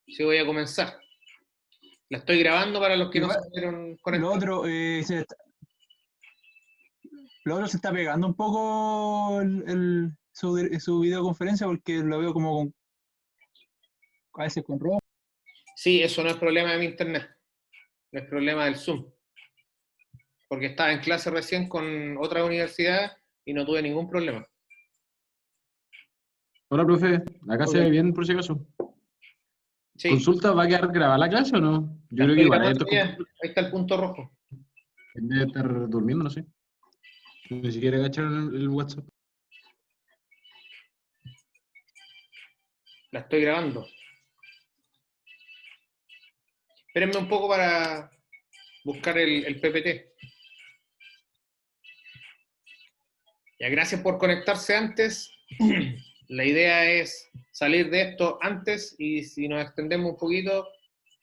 Sí, voy a comenzar. La estoy grabando para los que no se Igual, pudieron lo conectar. otro, lo otro se está pegando un poco su videoconferencia porque lo veo como a veces con rojo. Sí, eso no es problema de mi internet, no es problema del Zoom, porque estaba en clase recién con otra universidad y no tuve ningún problema. Hola, profe. Acá se Hola. ve bien, por si acaso. Sí, ¿Consulta va a quedar grabada la clase o no? Yo la creo que estoy igual hay grabando hartos ya. compañeros Ahí está el punto rojo. en vez de estar durmiendo, no sé. Ni siquiera agacharon el WhatsApp. La estoy grabando. Espérenme un poco para buscar el PPT. Ya, gracias por conectarse antes. La idea es salir de esto antes y si nos extendemos un poquito,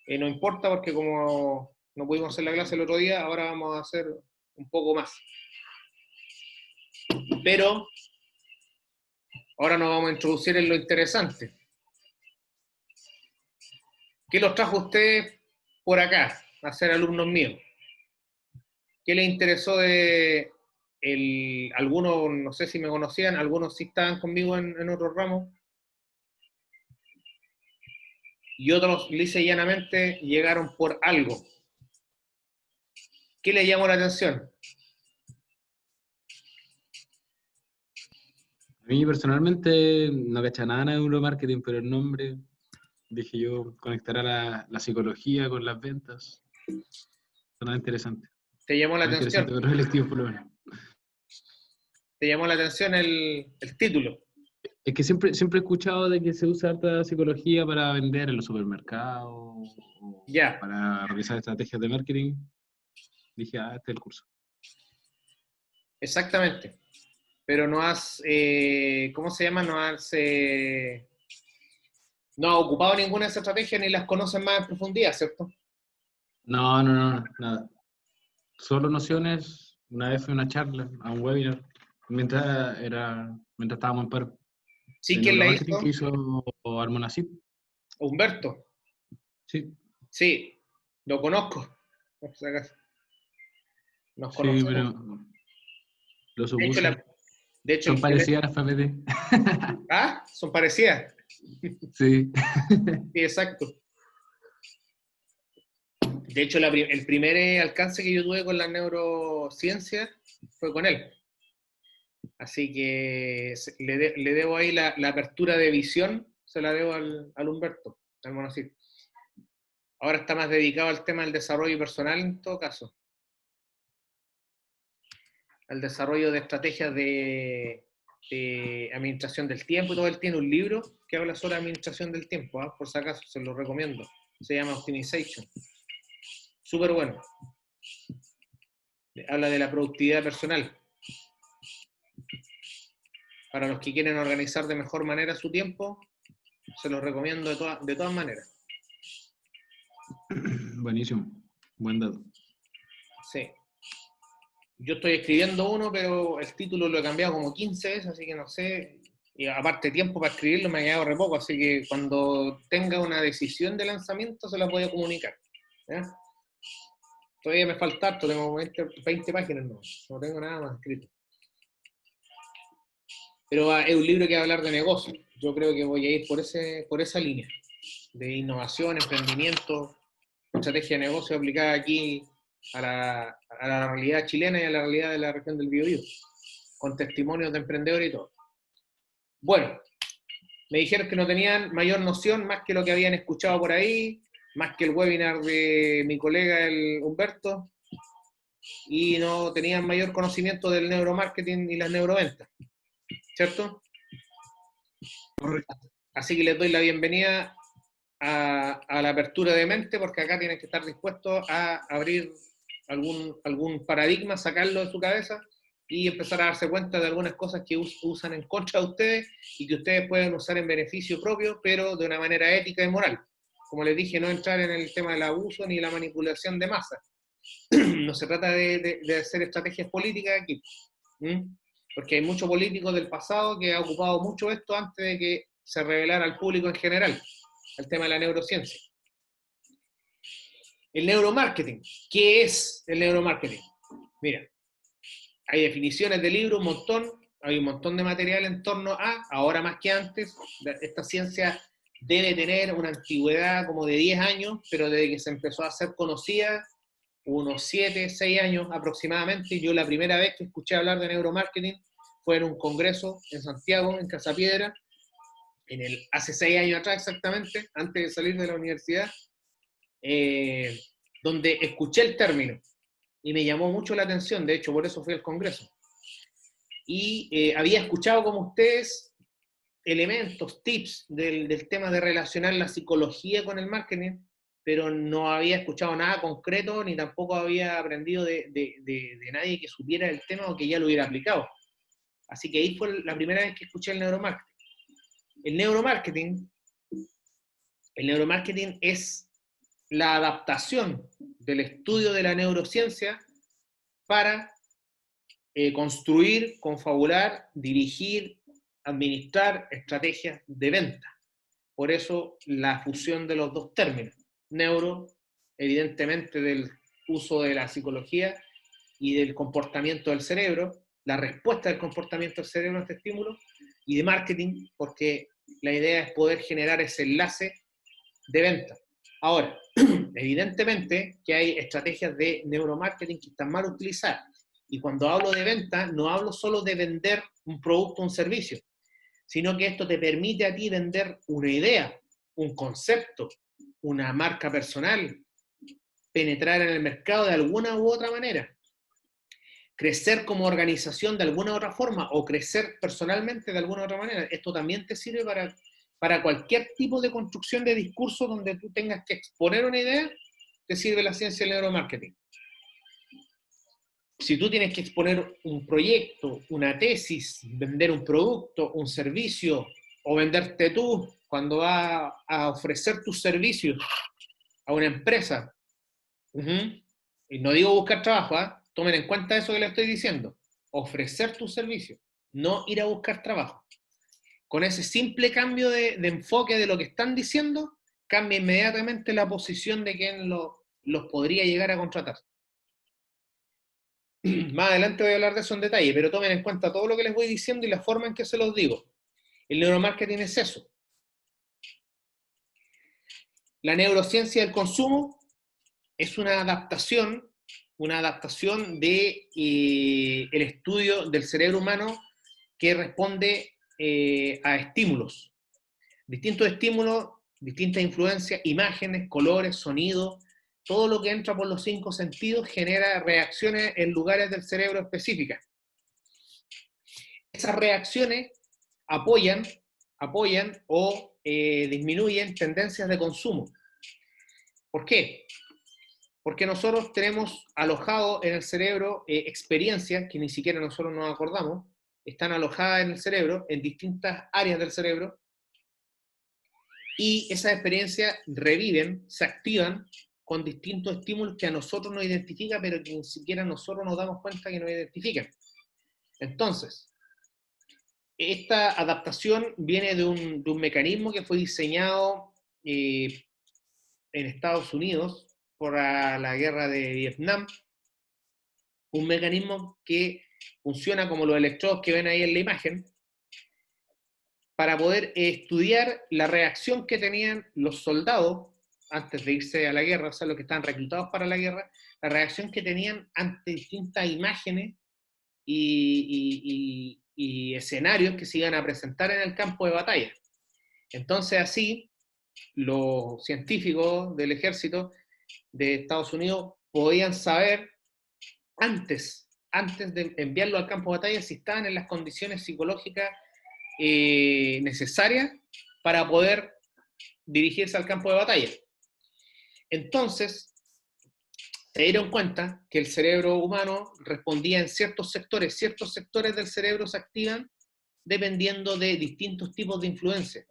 no importa porque como no pudimos hacer la clase el otro día, ahora vamos a hacer un poco más. Pero ahora nos vamos a introducir en lo interesante. ¿Qué los trajo usted por acá a ser alumnos míos? ¿Qué les interesó de algunos, no sé si me conocían, algunos sí estaban conmigo en otros ramos, y otros lisa y llanamente llegaron por algo? ¿Qué les llamó la atención? A mí personalmente no cacha nada de neuromarketing, pero el nombre, dije yo, conectar a la psicología con las ventas. Suena interesante. ¿Te llamó la Más atención? interesante que otros electivos, por lo menos. ¿Te llamó la atención el título? Es que siempre he escuchado de que se usa harta psicología para vender en los supermercados o Ya, para realizar estrategias de marketing. Dije, este es el curso. exactamente. Pero no has, ¿cómo se llama? No has ocupado ninguna de esas estrategias ni las conoces más en profundidad, ¿cierto? No, nada. Solo nociones. Una vez fui a una charla, a un webinar, mientras estábamos en paro, Sí, de ¿quién la neuromarketing hizo? que hizo Harmonacid. Humberto. Sí, Sí, lo conozco. Por si acaso. Nos sí, conocemos. pero lo De hecho, supuse. de hecho Son parecidas las PPT. son parecidas. Sí. Sí, exacto. De hecho, el primer alcance que yo tuve con la neurociencia fue con él. Así que le debo ahí la apertura de visión, se la debo al Humberto, al Monocid. Ahora está más dedicado al tema del desarrollo personal en todo caso. Al desarrollo de estrategias de administración del tiempo y todo. Él tiene un libro que habla sobre administración del tiempo, por si acaso, se lo recomiendo. Se llama Optimization. Súper bueno. Habla de la productividad personal. Para los que quieren organizar de mejor manera su tiempo, se los recomiendo de todas maneras. Buenísimo. Buen dato. Sí. Yo estoy escribiendo uno, pero el título lo he cambiado como 15 veces, así que no sé. Y aparte tiempo para escribirlo me ha quedado re poco, así que cuando tenga una decisión de lanzamiento se la voy a comunicar. ¿Ya? Todavía me falta harto, tengo 20 páginas, no tengo nada más escrito. Pero es un libro que va a hablar de negocios. Yo creo que voy a ir por esa línea de innovación, emprendimiento, estrategia de negocio aplicada aquí a la realidad chilena y a la realidad de la región del Biobío, con testimonios de emprendedores y todo. Bueno, me dijeron que no tenían mayor noción más que lo que habían escuchado por ahí, más que el webinar de mi colega el Humberto, y no tenían mayor conocimiento del neuromarketing y las neuroventas, ¿cierto? Así que les doy la bienvenida a la apertura de mente, porque acá tienen que estar dispuestos a abrir algún paradigma, sacarlo de su cabeza y empezar a darse cuenta de algunas cosas que usan en contra de ustedes y que ustedes pueden usar en beneficio propio, pero de una manera ética y moral. Como les dije, no entrar en el tema del abuso ni la manipulación de masas. No se trata de hacer estrategias políticas aquí. Porque hay muchos políticos del pasado que han ocupado mucho esto antes de que se revelara al público en general. al tema de la neurociencia. El neuromarketing. ¿Qué es el neuromarketing? Mira, hay definiciones de libros, un montón, hay un montón de material en torno a, ahora más que antes, esta ciencia debe tener una antigüedad como de 10 años, pero desde que se empezó a hacer conocida, unos 7, 6 años aproximadamente, y yo la primera vez que escuché hablar de neuromarketing fue en un congreso en Santiago, en Casapiedra, hace 6 años atrás exactamente, antes de salir de la universidad, donde escuché el término y me llamó mucho la atención, de hecho por eso fui al congreso. Y había escuchado como ustedes elementos, tips del tema de relacionar la psicología con el marketing, pero no había escuchado nada concreto, ni tampoco había aprendido de nadie que supiera el tema o que ya lo hubiera aplicado. Así que ahí fue la primera vez que escuché el neuromarketing. El neuromarketing es la adaptación del estudio de la neurociencia para construir, confabular, dirigir, administrar estrategias de venta. Por eso la fusión de los dos términos. Neuro, evidentemente del uso de la psicología y del comportamiento del cerebro, la respuesta del comportamiento del cerebro a este estímulo, y de marketing, porque la idea es poder generar ese enlace de venta. Ahora, evidentemente que hay estrategias de neuromarketing que están mal utilizadas. Y cuando hablo de venta, no hablo solo de vender un producto o un servicio, sino que esto te permite a ti vender una idea, un concepto, una marca personal, penetrar en el mercado de alguna u otra manera, crecer como organización de alguna u otra forma, o crecer personalmente de alguna u otra manera. Esto también te sirve para cualquier tipo de construcción de discurso donde tú tengas que exponer una idea, te sirve la ciencia del neuromarketing. Si tú tienes que exponer un proyecto, una tesis, vender un producto, un servicio, o venderte tú cuando vas a ofrecer tus servicios a una empresa, y no digo buscar trabajo, tomen en cuenta eso que les estoy diciendo, ofrecer tus servicios, no ir a buscar trabajo. Con ese simple cambio de enfoque de lo que están diciendo, cambia inmediatamente la posición de quien los podría llegar a contratar. Más adelante voy a hablar de eso en detalle, pero tomen en cuenta todo lo que les voy diciendo y la forma en que se los digo. El neuromarketing es eso. La neurociencia del consumo es una adaptación de el estudio del cerebro humano que responde a estímulos. Distintos estímulos, distintas influencias, imágenes, colores, sonidos, todo lo que entra por los 5 sentidos genera reacciones en lugares del cerebro específicas. Esas reacciones apoyan o disminuyen tendencias de consumo. ¿Por qué? Porque nosotros tenemos alojado en el cerebro experiencias que ni siquiera nosotros nos acordamos, están alojadas en el cerebro, en distintas áreas del cerebro, y esas experiencias reviven, se activan con distintos estímulos que a nosotros nos identifican, pero que ni siquiera nosotros nos damos cuenta que nos identifican. Entonces, esta adaptación viene de un mecanismo que fue diseñado en Estados Unidos por la guerra de Vietnam, un mecanismo que funciona como los electrodos que ven ahí en la imagen, para poder estudiar la reacción que tenían los soldados antes de irse a la guerra, o sea, los que estaban reclutados para la guerra, la reacción que tenían ante distintas imágenes y escenarios que se iban a presentar en el campo de batalla. Entonces, así, los científicos del ejército de Estados Unidos podían saber antes de enviarlo al campo de batalla si estaban en las condiciones psicológicas necesarias para poder dirigirse al campo de batalla. Entonces, se dieron cuenta que el cerebro humano respondía en ciertos sectores del cerebro se activan dependiendo de distintos tipos de influencia,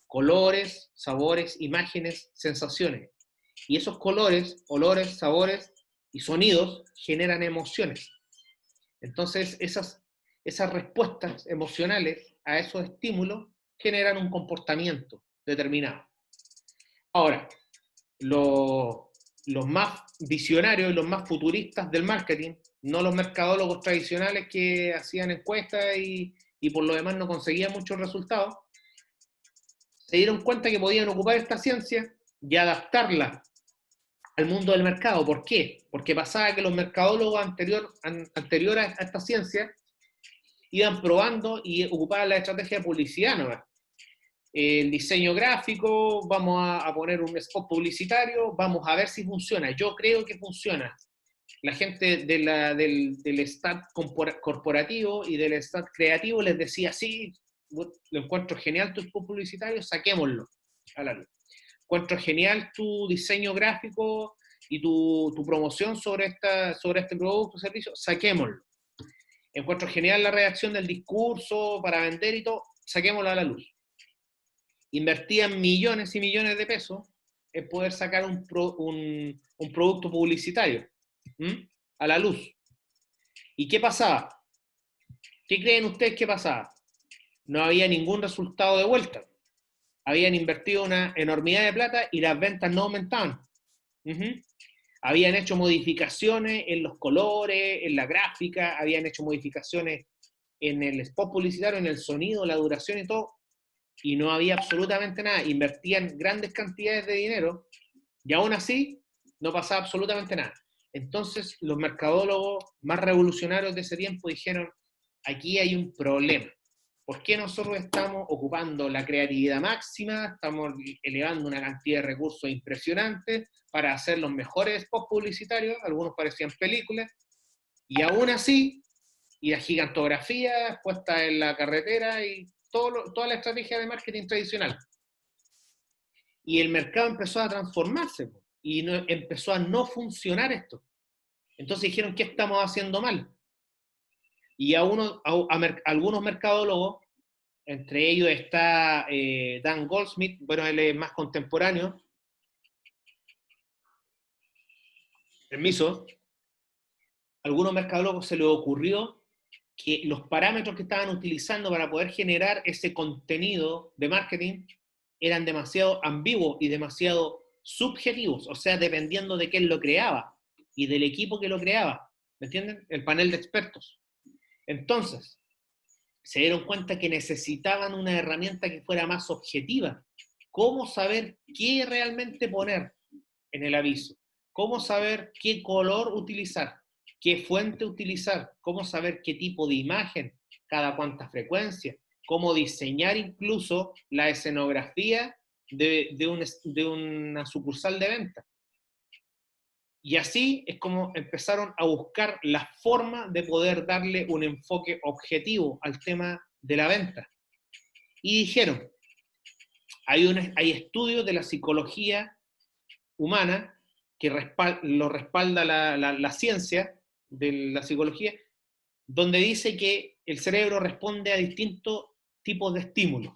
colores, sabores, imágenes, sensaciones. Y esos colores, olores, sabores y sonidos generan emociones. Entonces, esas respuestas emocionales a esos estímulos generan un comportamiento determinado. Ahora, los más visionarios y los más futuristas del marketing, no los mercadólogos tradicionales que hacían encuestas y por lo demás no conseguían muchos resultados, se dieron cuenta que podían ocupar esta ciencia y adaptarla al mundo del mercado. ¿Por qué? Porque pasaba que los mercadólogos anteriores a esta ciencia iban probando y ocupaban la estrategia de publicidad nueva. El diseño gráfico, vamos a poner un spot publicitario, vamos a ver si funciona. Yo creo que funciona. La gente del staff corporativo y del staff creativo les decía, sí, lo encuentro genial tu spot publicitario, saquémoslo a la luz. Encuentro genial tu diseño gráfico y tu promoción sobre este producto o servicio, saquémoslo. Encuentro genial la redacción del discurso para vender y todo, saquémoslo a la luz. Invertían millones y millones de pesos en poder sacar un producto publicitario a la luz. ¿Y qué pasaba? ¿Qué creen ustedes que pasaba? No había ningún resultado de vuelta. Habían invertido una enormidad de plata y las ventas no aumentaban. Habían hecho modificaciones en los colores, en la gráfica, habían hecho modificaciones en el spot publicitario, en el sonido, la duración y todo, y no había absolutamente nada. Invertían grandes cantidades de dinero y aún así no pasaba absolutamente nada. Entonces los mercadólogos más revolucionarios de ese tiempo dijeron, aquí hay un problema. ¿Por qué nosotros estamos ocupando la creatividad máxima, estamos elevando una cantidad de recursos impresionantes para hacer los mejores spots publicitarios, algunos parecían películas, y aún así, y la gigantografía puesta en la carretera y toda la estrategia de marketing tradicional? Y el mercado empezó a transformarse y empezó a no funcionar esto. Entonces dijeron, ¿qué estamos haciendo mal? Y algunos mercadólogos, entre ellos está Dan Goldsmith, bueno, él es más contemporáneo, permiso, algunos mercadólogos se les ocurrió que los parámetros que estaban utilizando para poder generar ese contenido de marketing eran demasiado ambiguos y demasiado subjetivos, o sea, dependiendo de quién lo creaba y del equipo que lo creaba, ¿me entienden? El panel de expertos. Entonces, se dieron cuenta que necesitaban una herramienta que fuera más objetiva. ¿Cómo saber qué realmente poner en el aviso? ¿Cómo saber qué color utilizar? ¿Qué fuente utilizar? ¿Cómo saber qué tipo de imagen? ¿Cada cuánta frecuencia? ¿Cómo diseñar incluso la escenografía de una sucursal de venta? Y así es como empezaron a buscar la forma de poder darle un enfoque objetivo al tema de la venta. Y dijeron, hay estudios de la psicología humana que lo respalda la ciencia de la psicología, donde dice que el cerebro responde a distintos tipos de estímulos.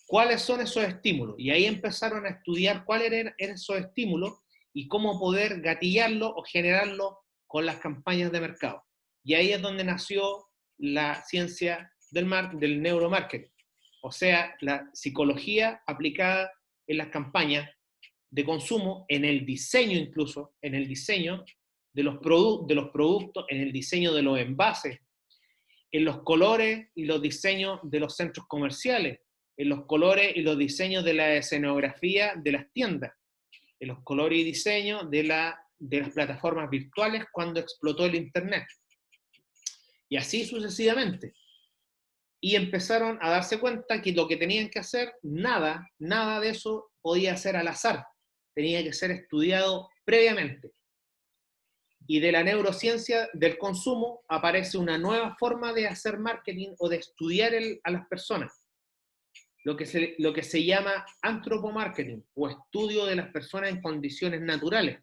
¿Cuáles son esos estímulos? Y ahí empezaron a estudiar cuáles eran esos estímulos y cómo poder gatillarlo o generarlo con las campañas de mercado. Y ahí es donde nació la ciencia del neuromarketing, o sea, la psicología aplicada en las campañas de consumo, en el diseño incluso, en el diseño de los productos, en el diseño de los envases, en los colores y los diseños de los centros comerciales, en los colores y los diseños de la escenografía de las tiendas, en los colores y diseños de las plataformas virtuales cuando explotó el Internet. Y así sucesivamente. Y empezaron a darse cuenta que lo que tenían que hacer, nada de eso podía ser al azar. Tenía que ser estudiado previamente. Y de la neurociencia del consumo aparece una nueva forma de hacer marketing o de estudiar a las personas. Lo que se llama antropomarketing o estudio de las personas en condiciones naturales.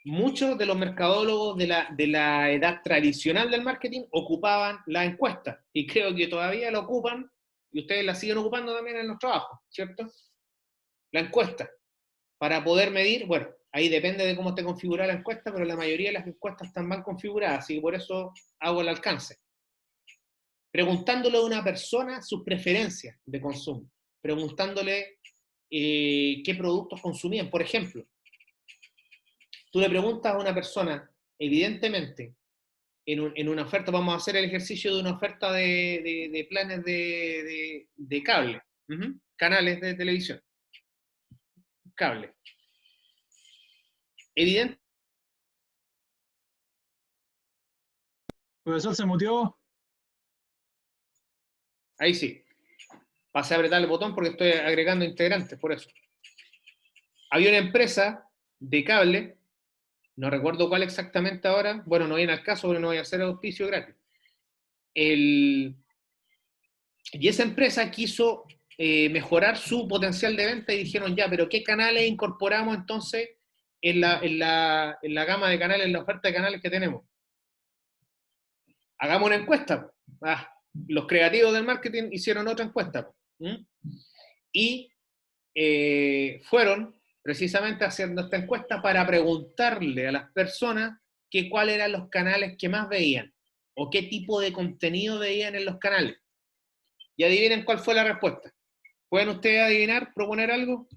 Muchos de los mercadólogos de la edad tradicional del marketing ocupaban la encuesta y creo que todavía la ocupan y ustedes la siguen ocupando también en los trabajos, ¿cierto? La encuesta, para poder medir, bueno, ahí depende de cómo esté configurada la encuesta, pero la mayoría de las encuestas están mal configuradas, así que por eso hago el alcance. Preguntándole a una persona sus preferencias de consumo, preguntándole qué productos consumían. Por ejemplo, tú le preguntas a una persona, evidentemente, en una oferta, vamos a hacer el ejercicio de una oferta de planes de cable, canales de televisión, cable. Evidente. Profesor, se muteó. Ahí sí. Pasé a apretar el botón porque estoy agregando integrantes, por eso. Había una empresa de cable, no recuerdo cuál exactamente ahora, bueno, no viene al caso porque no voy a hacer auspicio gratis. Y esa empresa quiso mejorar su potencial de venta y dijeron, ya, pero ¿qué canales incorporamos entonces en la gama de canales, en la oferta de canales que tenemos? Hagamos una encuesta. Los creativos del marketing hicieron otra encuesta. Y fueron precisamente haciendo esta encuesta para preguntarle a las personas cuáles eran los canales que más veían o qué tipo de contenido veían en los canales. Y adivinen cuál fue la respuesta. ¿Pueden ustedes adivinar, proponer algo?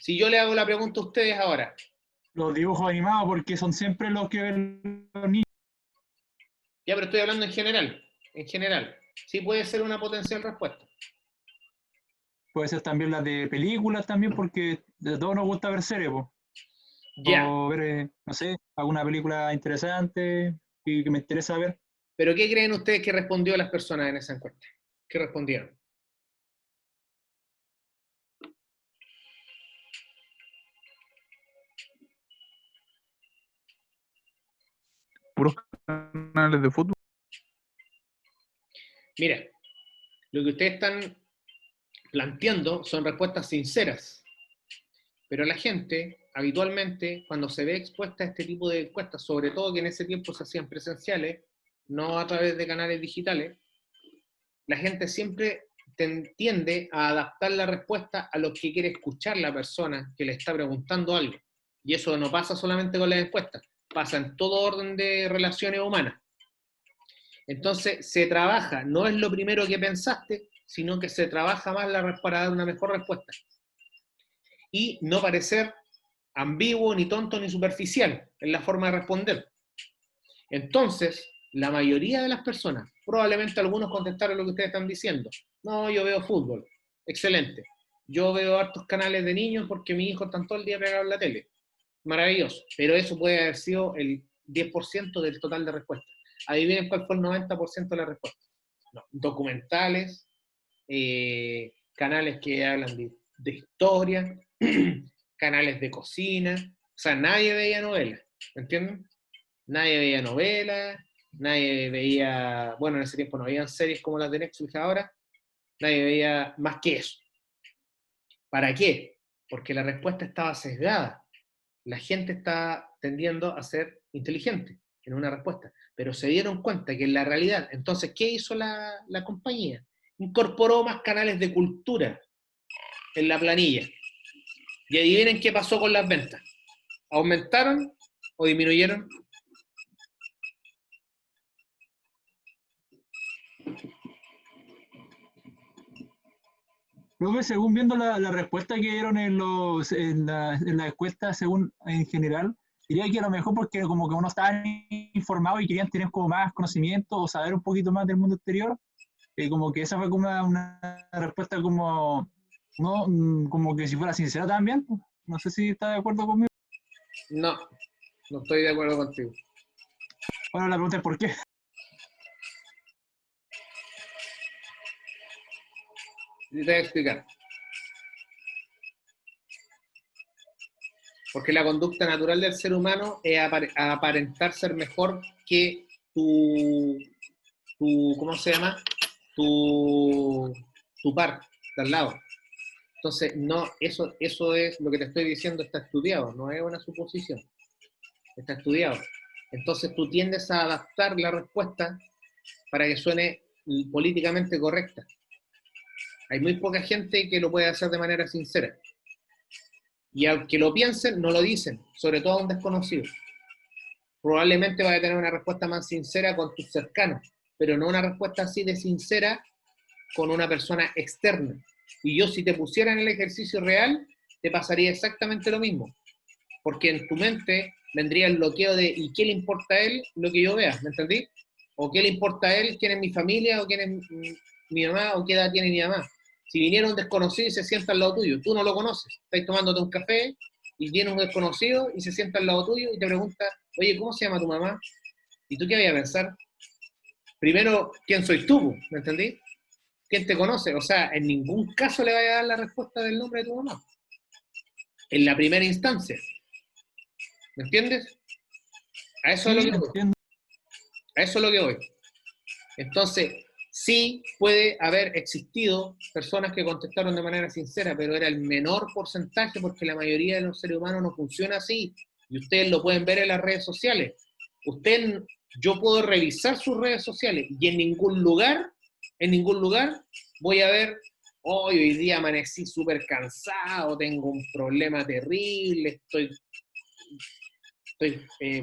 Si yo le hago la pregunta a ustedes ahora. Los dibujos animados, porque son siempre los que ven los niños. Ya, pero estoy hablando en general. En general. Sí puede ser una potencial respuesta. Puede ser también las de películas también, porque de todos nos gusta ver series, po. Ya. O ver, no sé, alguna película interesante y que me interesa ver. ¿Pero qué creen ustedes que respondió las personas en esa encuesta? ¿Qué respondieron? Puros canales de fútbol. Mira, lo que ustedes están planteando son respuestas sinceras, pero la gente habitualmente cuando se ve expuesta a este tipo de encuestas, sobre todo que en ese tiempo se hacían presenciales, no a través de canales digitales, la gente siempre tiende a adaptar la respuesta a lo que quiere escuchar la persona que le está preguntando algo. Y eso no pasa solamente con las encuestas, pasa en todo orden de relaciones humanas. Entonces se trabaja, no es lo primero que pensaste, sino que se trabaja más para dar una mejor respuesta. Y no parecer ambiguo, ni tonto, ni superficial en la forma de responder. Entonces, la mayoría de las personas, probablemente algunos contestaron lo que ustedes están diciendo. No, yo veo fútbol. Excelente. Yo veo hartos canales de niños porque mis hijos están todo el día pegados en la tele. Maravilloso. Pero eso puede haber sido el 10% del total de respuestas. Adivinen cuál fue el 90% de la respuesta. No, documentales, canales que hablan de historia, canales de cocina. O sea, nadie veía novelas. ¿Entienden? Nadie veía novelas, nadie veía, bueno, en ese tiempo no habían series como las de Netflix ahora, nadie veía más que eso. ¿Para qué? Porque la respuesta estaba sesgada. La gente está tendiendo a ser inteligente en una respuesta, pero se dieron cuenta que en la realidad, entonces, ¿qué hizo la compañía? Incorporó más canales de cultura en la planilla. Y adivinen qué pasó con las ventas. ¿Aumentaron o disminuyeron? Luego, según viendo la respuesta que dieron en la encuesta, según en general, diría que a lo mejor porque como que uno estaba informado y querían tener como más conocimiento o saber un poquito más del mundo exterior, como que esa fue como una respuesta como, no, como que si fuera sincera también. No sé si está de acuerdo conmigo. No, no estoy de acuerdo contigo. Bueno, la pregunta es ¿por qué? Te voy a explicar. Porque la conducta natural del ser humano es aparentar ser mejor que ¿cómo se llama? Tu par de al lado. Entonces, no, eso es lo que te estoy diciendo, está estudiado, no es una suposición, está estudiado. Entonces tú tiendes a adaptar la respuesta para que suene políticamente correcta. Hay muy poca gente que lo puede hacer de manera sincera. Y aunque lo piensen, no lo dicen, sobre todo a un desconocido. Probablemente vaya a tener una respuesta más sincera con tus cercanos, pero no una respuesta así de sincera con una persona externa. Y yo, si te pusiera en el ejercicio real, te pasaría exactamente lo mismo. Porque en tu mente vendría el bloqueo de ¿y qué le importa a él lo que yo vea? ¿Me entendí? ¿O qué le importa a él quién es mi familia o quién es mi mamá o qué edad tiene mi mamá? Si viniera un desconocido y se sienta al lado tuyo, tú no lo conoces, estás tomándote un café y viene un desconocido y se sienta al lado tuyo y te pregunta, oye, ¿cómo se llama tu mamá? ¿Y tú qué vas a pensar? Primero, ¿quién soy tú? ¿Me entendí? ¿Quién te conoce? O sea, en ningún caso le vaya a dar la respuesta del nombre de tu mamá. En la primera instancia. ¿Me entiendes? A eso es lo Sí, que voy. entiendo. A eso es lo que voy. Entonces, sí puede haber existido personas que contestaron de manera sincera, pero era el menor porcentaje porque la mayoría de los seres humanos no funciona así. Y ustedes lo pueden ver en las redes sociales. Yo puedo revisar sus redes sociales y en ningún lugar voy a ver, oh, hoy día amanecí súper cansado, tengo un problema terrible,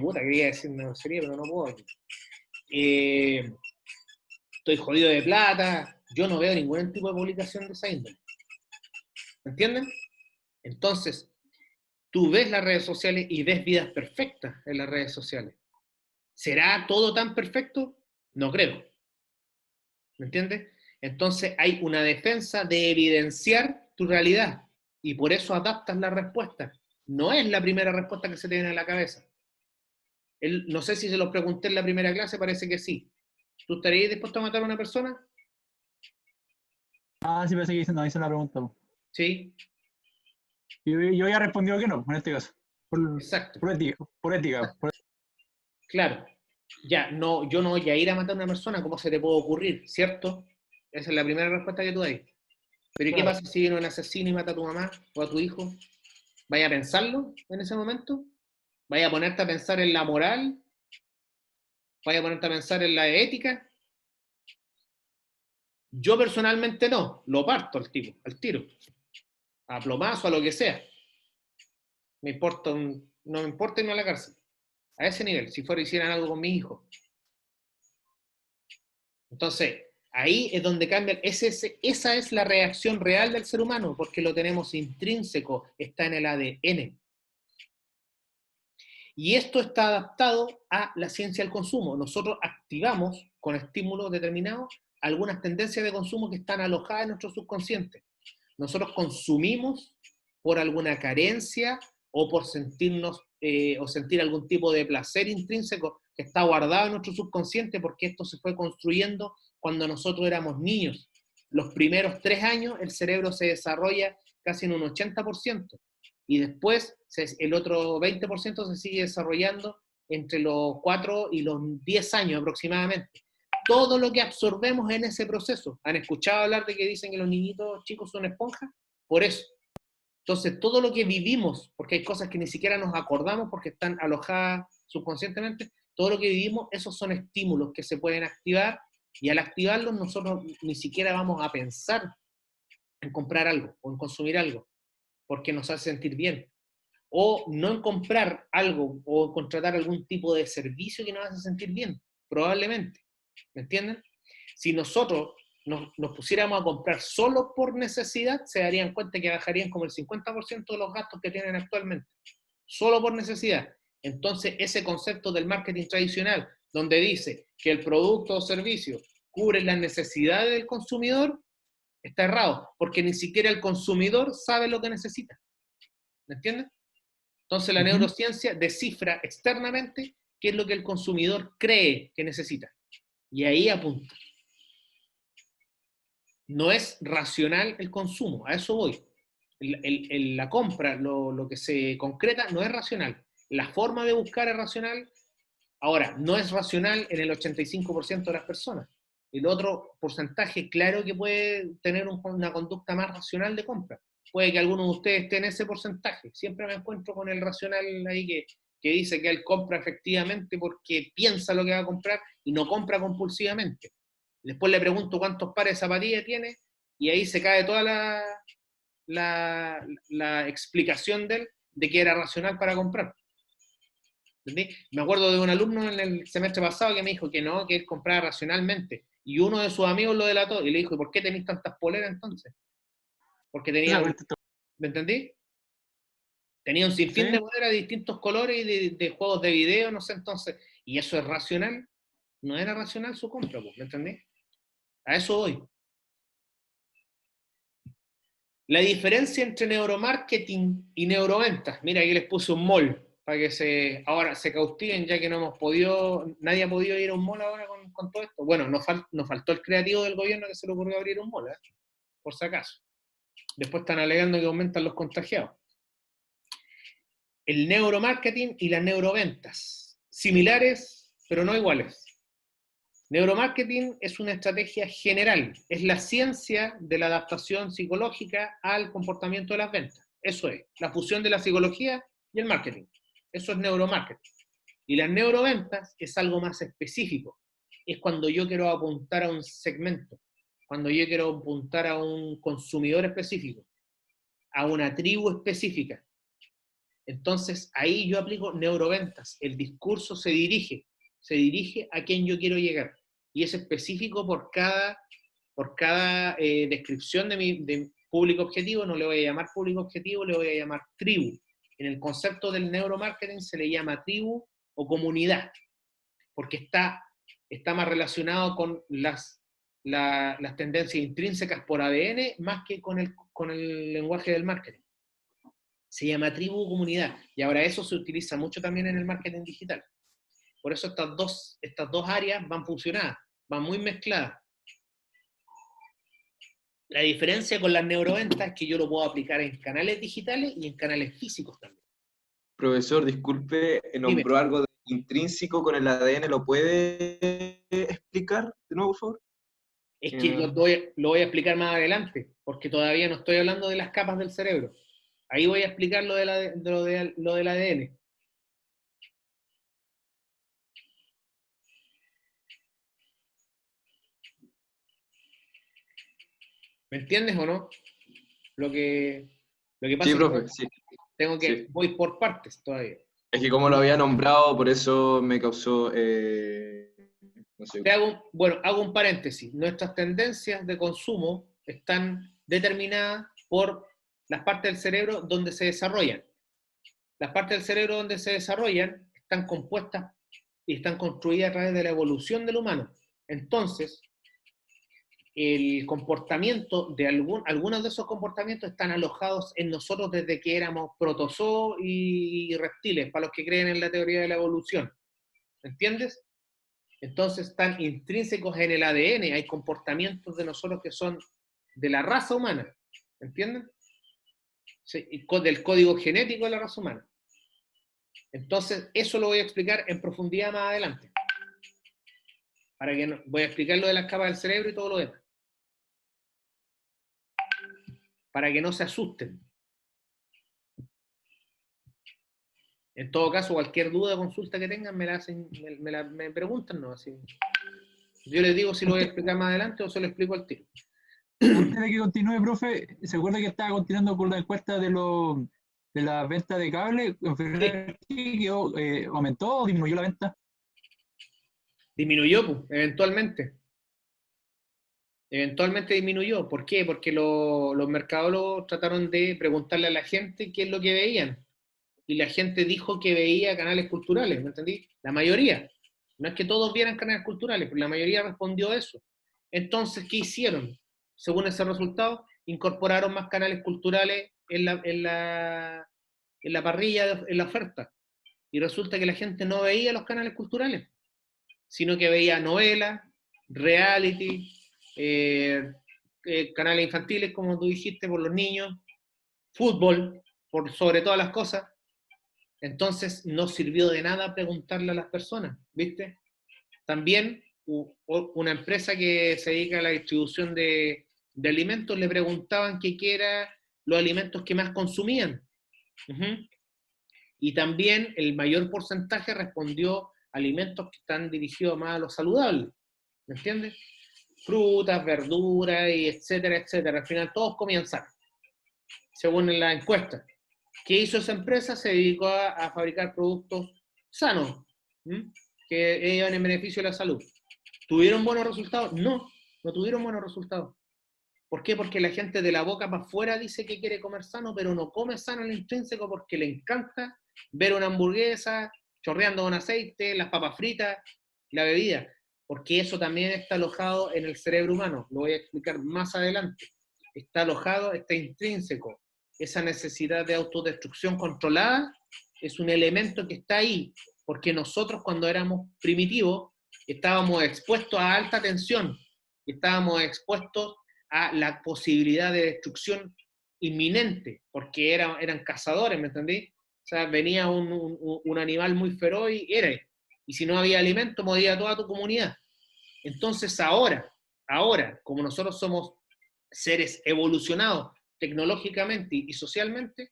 puta, quería decir una grosería, pero no puedo. Estoy jodido de plata, yo no veo ningún tipo de publicación de esa índole. ¿Me entienden? Entonces, tú ves las redes sociales y ves vidas perfectas en las redes sociales. ¿Será todo tan perfecto? No creo. ¿Me entiendes? Entonces hay una defensa de evidenciar tu realidad y por eso adaptas la respuesta. No es la primera respuesta que se te viene a la cabeza. No sé si se los pregunté en la primera clase, parece que sí. ¿Tú estarías dispuesto a matar a una persona? Ah, sí, parece que no hice una pregunta. Sí, Yo ya respondido que no, en este caso. exacto. Por ética, por ética. Claro. Ya, no, yo no voy a ir a matar a una persona, ¿cómo se te puede ocurrir? ¿Cierto? Esa es la primera respuesta que tú das. Pero ¿y qué Claro. pasa si viene un asesino y mata a tu mamá o a tu hijo? ¿Vaya a pensarlo en ese momento? ¿Vaya a ponerte a pensar en la moral? ¿Vaya a ponerte a pensar en la ética? Yo personalmente no, lo parto al tipo, al tiro, a plomazo, a lo que sea. No me importa irme a la cárcel. A ese nivel, si fuera hicieran algo con mi hijo. Entonces, ahí es donde cambia, esa es la reacción real del ser humano, porque lo tenemos intrínseco, está en el ADN. Y esto está adaptado a la ciencia del consumo. Nosotros activamos con estímulos determinados algunas tendencias de consumo que están alojadas en nuestro subconsciente. Nosotros consumimos por alguna carencia o por sentirnos o sentir algún tipo de placer intrínseco que está guardado en nuestro subconsciente porque esto se fue construyendo cuando nosotros éramos niños. Los primeros 3 años el cerebro se desarrolla casi en un 80% y después el otro 20% se sigue desarrollando entre los 4 y los 10 años aproximadamente. Todo lo que absorbemos en ese proceso. ¿Han escuchado hablar de que dicen que los niñitos chicos son esponjas? Por eso. Entonces, todo lo que vivimos, porque hay cosas que ni siquiera nos acordamos porque están alojadas subconscientemente, todo lo que vivimos, esos son estímulos que se pueden activar y al activarlos nosotros ni siquiera vamos a pensar en comprar algo o en consumir algo porque nos hace sentir bien. O no en comprar algo o en contratar algún tipo de servicio que nos hace sentir bien, probablemente. ¿Me entienden? Si nosotros nos pusiéramos a comprar solo por necesidad, se darían cuenta que bajarían como el 50% de los gastos que tienen actualmente. Solo por necesidad. Entonces, ese concepto del marketing tradicional, donde dice que el producto o servicio cubre las necesidades del consumidor, está errado, porque ni siquiera el consumidor sabe lo que necesita. ¿Me entiendes? Entonces la neurociencia descifra externamente qué es lo que el consumidor cree que necesita. Y ahí apunta. No es racional el consumo, a eso voy. La compra, lo que se concreta, no es racional. La forma de buscar es racional. Ahora, no es racional en el 85% de las personas. El otro porcentaje, claro que puede tener una conducta más racional de compra. Puede que alguno de ustedes esté en ese porcentaje. Siempre me encuentro con el racional ahí que dice que él compra efectivamente porque piensa lo que va a comprar y no compra compulsivamente. Después le pregunto cuántos pares de zapatillas tiene y ahí se cae toda la explicación de él de que era racional para comprar. ¿Entendí? Me acuerdo de un alumno en el semestre pasado que me dijo que no, que él compraba racionalmente. Y uno de sus amigos lo delató y le dijo, ¿y por qué tenéis tantas poleras entonces? Porque tenía, ¿me entendí? Tenía un sinfín Sí. de poleras de distintos colores y de juegos de video, no sé, entonces, ¿y eso es racional? No era racional su compra, pues, ¿me entendí? A eso voy. La diferencia entre neuromarketing y neuroventas. Mira, aquí les puse un mall para que ahora se cautiven, ya que no hemos podido, nadie ha podido ir a un mall ahora con todo esto. Bueno, nos faltó el creativo del gobierno que se le ocurrió abrir un mall, por si acaso. Después están alegando que aumentan los contagiados. El neuromarketing y las neuroventas. Similares, pero no iguales. Neuromarketing es una estrategia general, es la ciencia de la adaptación psicológica al comportamiento de las ventas. Eso es, la fusión de la psicología y el marketing. Eso es neuromarketing. Y las neuroventas es algo más específico. Es cuando yo quiero apuntar a un segmento, cuando yo quiero apuntar a un consumidor específico, a una tribu específica. Entonces, ahí yo aplico neuroventas. El discurso se dirige a quien yo quiero llegar. Y es específico por cada descripción de mi público objetivo. No le voy a llamar público objetivo, le voy a llamar tribu. En el concepto del neuromarketing se le llama tribu o comunidad, porque está más relacionado con las tendencias intrínsecas por ADN más que con el lenguaje del marketing. Se llama tribu o comunidad, y ahora eso se utiliza mucho también en el marketing digital. Por eso estas dos áreas van fusionadas, van muy mezcladas. La diferencia con las neuroventas es que yo lo puedo aplicar en canales digitales y en canales físicos también. Profesor, disculpe, nombró algo de intrínseco con el ADN, ¿lo puede explicar de nuevo, por favor? Es que lo voy a explicar más adelante, porque todavía no estoy hablando de las capas del cerebro. Ahí voy a explicar lo del ADN. ¿Me entiendes o no? Lo que pasa Sí, es profe, que sí. voy por partes todavía. Es que como lo había nombrado, por eso me causó, no sé. Hago un paréntesis. Nuestras tendencias de consumo están determinadas por las partes del cerebro donde se desarrollan. Las partes del cerebro donde se desarrollan están compuestas y están construidas a través de la evolución del humano. Entonces, el comportamiento de algunos de esos comportamientos están alojados en nosotros desde que éramos protozoos y reptiles, para los que creen en la teoría de la evolución. ¿Entiendes? Entonces están intrínsecos en el ADN, hay comportamientos de nosotros que son de la raza humana. ¿Entienden? Sí, del código genético de la raza humana. Entonces, eso lo voy a explicar en profundidad más adelante. Voy a explicar lo de las capas del cerebro y todo lo demás. Para que no se asusten. En todo caso, cualquier duda o consulta que tengan, me preguntan, ¿no? Así. Yo les digo si lo voy a explicar más adelante o se lo explico al tiro. Antes de que continúe, profe, ¿se acuerda que estaba continuando con la encuesta de la venta de cable? Sí. ¿Aumentó o disminuyó la venta? Disminuyó, pues, eventualmente. Eventualmente disminuyó. ¿Por qué? Porque los mercadólogos trataron de preguntarle a la gente qué es lo que veían. Y la gente dijo que veía canales culturales, ¿me entendí? La mayoría. No es que todos vieran canales culturales, pero la mayoría respondió eso. Entonces, ¿qué hicieron? Según ese resultado, incorporaron más canales culturales en la parrilla, en la oferta. Y resulta que la gente no veía los canales culturales, sino que veía novelas, reality, canales infantiles, como tú dijiste, por los niños, fútbol, por sobre todas las cosas. Entonces, no sirvió de nada preguntarle a las personas, ¿viste? También una empresa que se dedica a la distribución de alimentos le preguntaban qué eran los alimentos que más consumían. Y también el mayor porcentaje respondió alimentos que están dirigidos más a lo saludable, ¿me entiendes? Frutas, verduras, y etcétera, etcétera. Al final todos comían sano, según la encuesta. ¿Qué hizo esa empresa? Se dedicó a fabricar productos sanos, que iban en beneficio de la salud. ¿Tuvieron buenos resultados? No, no tuvieron buenos resultados. ¿Por qué? Porque la gente de la boca para afuera dice que quiere comer sano, pero no come sano en el intrínseco porque le encanta ver una hamburguesa chorreando con aceite, las papas fritas, la bebida. Porque eso también está alojado en el cerebro humano. Lo voy a explicar más adelante. Está alojado, está intrínseco. Esa necesidad de autodestrucción controlada es un elemento que está ahí, porque nosotros cuando éramos primitivos estábamos expuestos a alta tensión, estábamos expuestos a la posibilidad de destrucción inminente, porque eran cazadores, ¿me entendí? O sea, venía un animal muy feroz y y si no había alimento, moría toda tu comunidad. Entonces ahora, como nosotros somos seres evolucionados tecnológicamente y socialmente,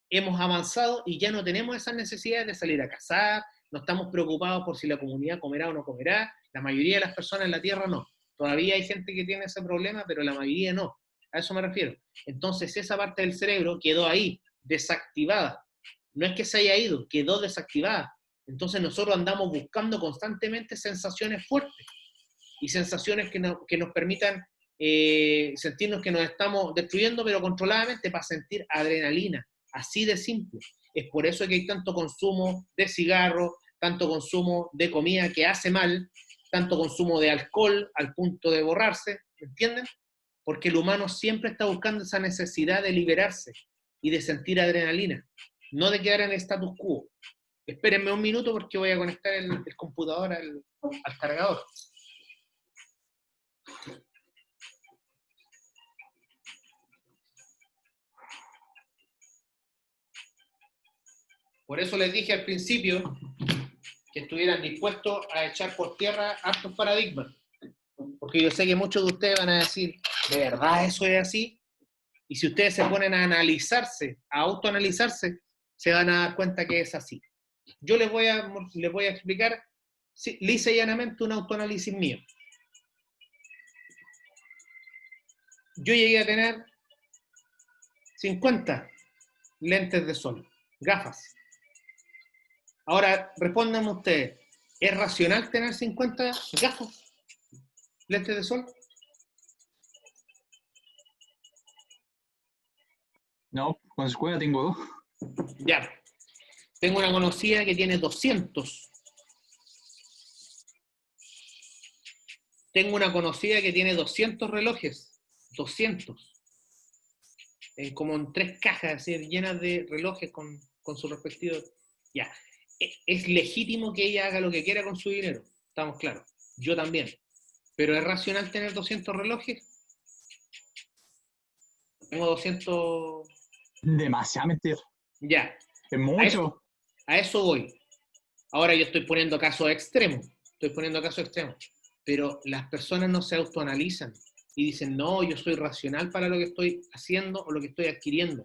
hemos avanzado y ya no tenemos esas necesidades de salir a cazar, no estamos preocupados por si la comunidad comerá o no comerá, la mayoría de las personas en la Tierra no. Todavía hay gente que tiene ese problema, pero la mayoría no. A eso me refiero. Entonces esa parte del cerebro quedó ahí, desactivada. No es que se haya ido, quedó desactivada. Entonces nosotros andamos buscando constantemente sensaciones fuertes y sensaciones que nos permitan sentirnos que nos estamos destruyendo, pero controladamente, para sentir adrenalina. Así de simple. Es por eso que hay tanto consumo de cigarros, tanto consumo de comida que hace mal, tanto consumo de alcohol al punto de borrarse, ¿entienden? Porque el humano siempre está buscando esa necesidad de liberarse y de sentir adrenalina, no de quedar en el status quo. Espérenme un minuto porque voy a conectar el computador al cargador. Por eso les dije al principio que estuvieran dispuestos a echar por tierra hartos paradigmas. Porque yo sé que muchos de ustedes van a decir, ¿de verdad eso es así? Y si ustedes se ponen a analizarse, a autoanalizarse, se van a dar cuenta que es así. Yo les voy a explicar lisa y llanamente un autoanálisis mío. Yo llegué a tener 50 lentes de sol, gafas. Ahora, respóndanme ustedes, ¿es racional tener 50 gafas, lentes de sol? No, con escuela tengo 2. Ya. Tengo una conocida que tiene 200. Tengo una conocida que tiene 200 relojes. 200. Como en 3 cajas, así, llenas de relojes con su respectivo... Ya. Es legítimo que ella haga lo que quiera con su dinero. Estamos claros. Yo también. Pero ¿es racional tener 200 relojes? Tengo 200... Demasiado mentira. Ya. Es mucho. A eso voy. Ahora yo estoy poniendo casos extremos. Pero las personas no se autoanalizan y dicen, no, yo soy racional para lo que estoy haciendo o lo que estoy adquiriendo.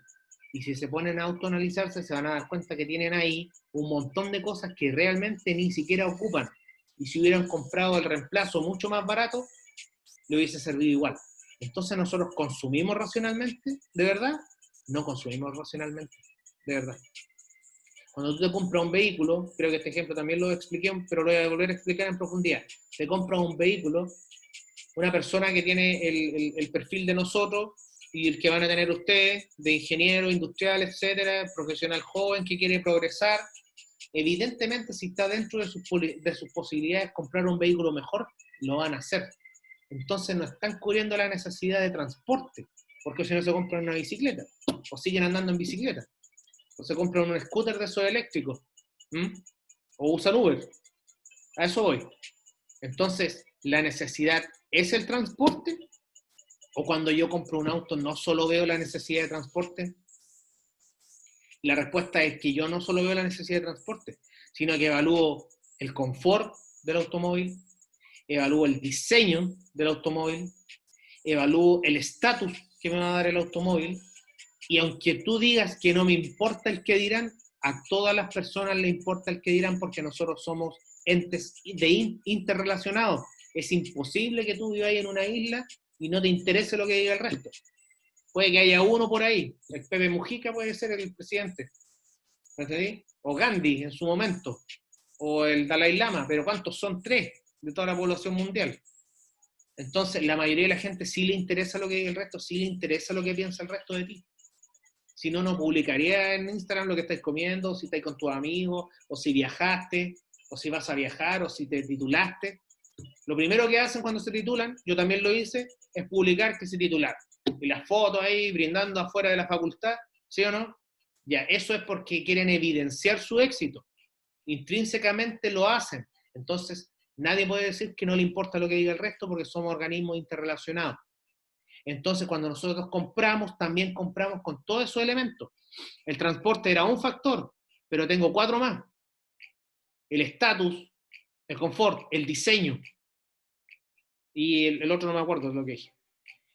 Y si se ponen a autoanalizarse, se van a dar cuenta que tienen ahí un montón de cosas que realmente ni siquiera ocupan. Y si hubieran comprado el reemplazo mucho más barato, le hubiese servido igual. Entonces nosotros consumimos racionalmente, ¿de verdad? No consumimos racionalmente, de verdad. Cuando tú te compras un vehículo, creo que este ejemplo también lo expliqué, pero lo voy a volver a explicar en profundidad. Te compras un vehículo, una persona que tiene el perfil de nosotros y el que van a tener ustedes, de ingeniero, industrial, etcétera, profesional joven que quiere progresar, evidentemente si está dentro de sus posibilidades comprar un vehículo mejor, lo van a hacer. Entonces no están cubriendo la necesidad de transporte, porque si no se compran una bicicleta, o siguen andando en bicicleta, o se compran un scooter de esos eléctricos, o usan Uber. A eso voy. Entonces, ¿la necesidad es el transporte? ¿O cuando yo compro un auto no solo veo la necesidad de transporte? La respuesta es que yo no solo veo la necesidad de transporte, sino que evalúo el confort del automóvil, evalúo el diseño del automóvil, evalúo el estatus que me va a dar el automóvil, y aunque tú digas que no me importa el que dirán, a todas las personas le importa el que dirán porque nosotros somos entes interrelacionados. Es imposible que tú vivas en una isla y no te interese lo que diga el resto. Puede que haya uno por ahí, el Pepe Mujica puede ser el presidente, ¿entendí? O Gandhi en su momento, o el Dalai Lama, pero ¿cuántos son? 3. de toda la población mundial. Entonces, la mayoría de la gente sí le interesa lo que diga el resto, sí le interesa lo que piensa el resto de ti. Si no, no publicaría en Instagram lo que estáis comiendo, si estáis con tus amigos, o si viajaste, o si vas a viajar, o si te titulaste. Lo primero que hacen cuando se titulan, yo también lo hice, es publicar que se titularon. Y las fotos ahí brindando afuera de la facultad, ¿sí o no? Ya, eso es porque quieren evidenciar su éxito. Intrínsecamente lo hacen. Entonces, nadie puede decir que no le importa lo que diga el resto porque somos organismos interrelacionados. Entonces, cuando nosotros compramos, también compramos con todos esos elementos. El transporte era un factor, pero tengo 4 más. El estatus, el confort, el diseño. Y el otro no me acuerdo lo que dije.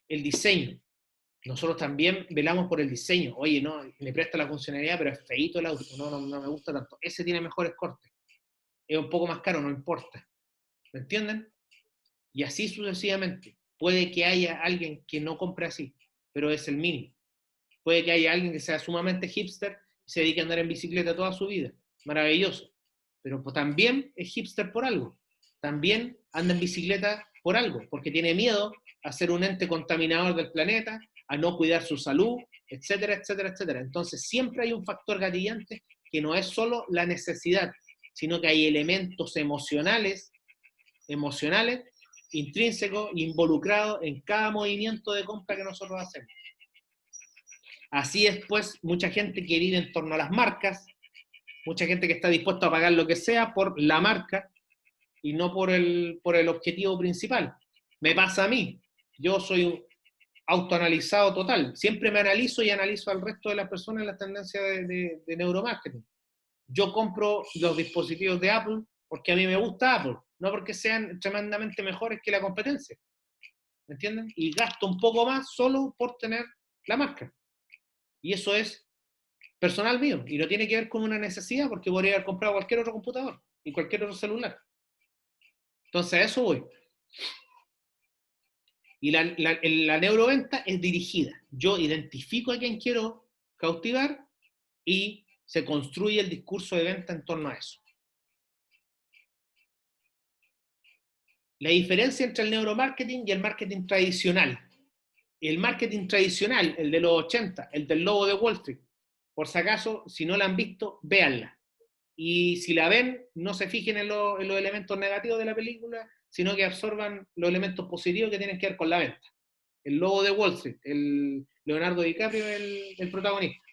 El diseño. Nosotros también velamos por el diseño. Oye, no, le presta la funcionalidad, pero es feíto el auto. No me gusta tanto. Ese tiene mejores cortes. Es un poco más caro, no importa. ¿Me entienden? Y así sucesivamente. Puede que haya alguien que no compre así, pero es el mínimo. Puede que haya alguien que sea sumamente hipster y se dedique a andar en bicicleta toda su vida. Maravilloso. Pero pues también es hipster por algo. También anda en bicicleta por algo, porque tiene miedo a ser un ente contaminador del planeta, a no cuidar su salud, etcétera, etcétera, etcétera. Entonces siempre hay un factor gatillante que no es solo la necesidad, sino que hay elementos emocionales intrínsecos, involucrados en cada movimiento de compra que nosotros hacemos. Así es, pues, mucha gente quiere ir en torno a las marcas, mucha gente que está dispuesta a pagar lo que sea por la marca y no por el objetivo principal. Me pasa a mí, yo soy un autoanalizado total, siempre me analizo y analizo al resto de las personas en las tendencias de neuromarketing. Yo compro los dispositivos de Apple porque a mí me gusta Apple, no porque sean tremendamente mejores que la competencia. ¿Me entienden? Y gasto un poco más solo por tener la marca. Y eso es personal mío, y no tiene que ver con una necesidad, porque podría haber comprado cualquier otro computador y cualquier otro celular. Entonces a eso voy. Y la neuroventa es dirigida. Yo identifico a quien quiero cautivar y se construye el discurso de venta en torno a eso. La diferencia entre el neuromarketing y el marketing tradicional. El marketing tradicional, el de los 80, el del lobo de Wall Street, por si acaso, si no la han visto, véanla. Y si la ven, no se fijen en los elementos negativos de la película, sino que absorban los elementos positivos que tienen que ver con la venta. El lobo de Wall Street, el Leonardo DiCaprio, el protagonista.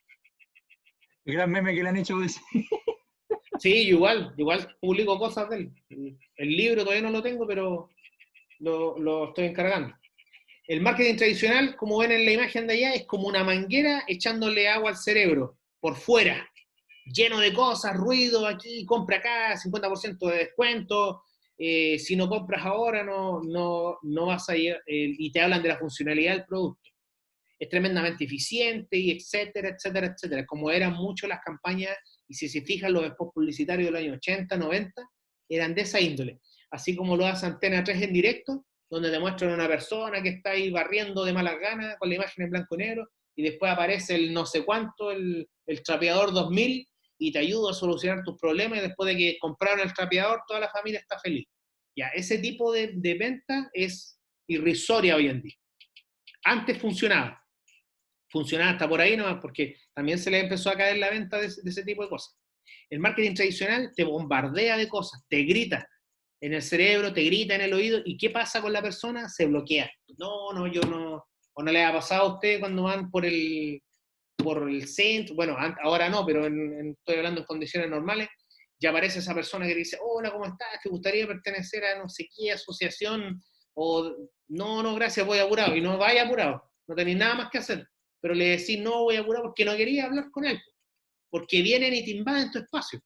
El gran meme que le han hecho de ese. Sí, igual publico cosas de él. El libro todavía no lo tengo, pero lo estoy encargando. El marketing tradicional, como ven en la imagen de allá, es como una manguera echándole agua al cerebro, por fuera, lleno de cosas, ruido aquí, compra acá, 50% de descuento, si no compras ahora no vas a ir, y te hablan de la funcionalidad del producto. Es tremendamente eficiente, y etcétera, etcétera, etcétera. Como eran mucho las campañas, y si se fijan los spots publicitarios de los años 80, 90, eran de esa índole. Así como lo hace Antena 3 en directo, donde te muestran a una persona que está ahí barriendo de malas ganas con la imagen en blanco y negro, y después aparece el no sé cuánto, el trapeador 2000, y te ayuda a solucionar tus problemas, y después de que compraron el trapeador, toda la familia está feliz. Ya, ese tipo de venta es irrisoria hoy en día. Antes funcionaba hasta por ahí nomás, porque también se le empezó a caer la venta de ese tipo de cosas. El marketing tradicional te bombardea de cosas, te grita en el cerebro, te grita en el oído, ¿y qué pasa con la persona? Se bloquea. Yo no, o no le ha pasado a usted cuando van por el centro, bueno, ahora no, pero estoy hablando en condiciones normales, ya aparece esa persona que dice, hola, ¿cómo estás? ¿Te gustaría pertenecer a no sé qué asociación? O no, gracias, voy apurado. Y no vaya apurado, no tenéis nada más que hacer. Pero le decís, no voy apurado porque no quería hablar con él. Porque vienen y te invaden tu espacio.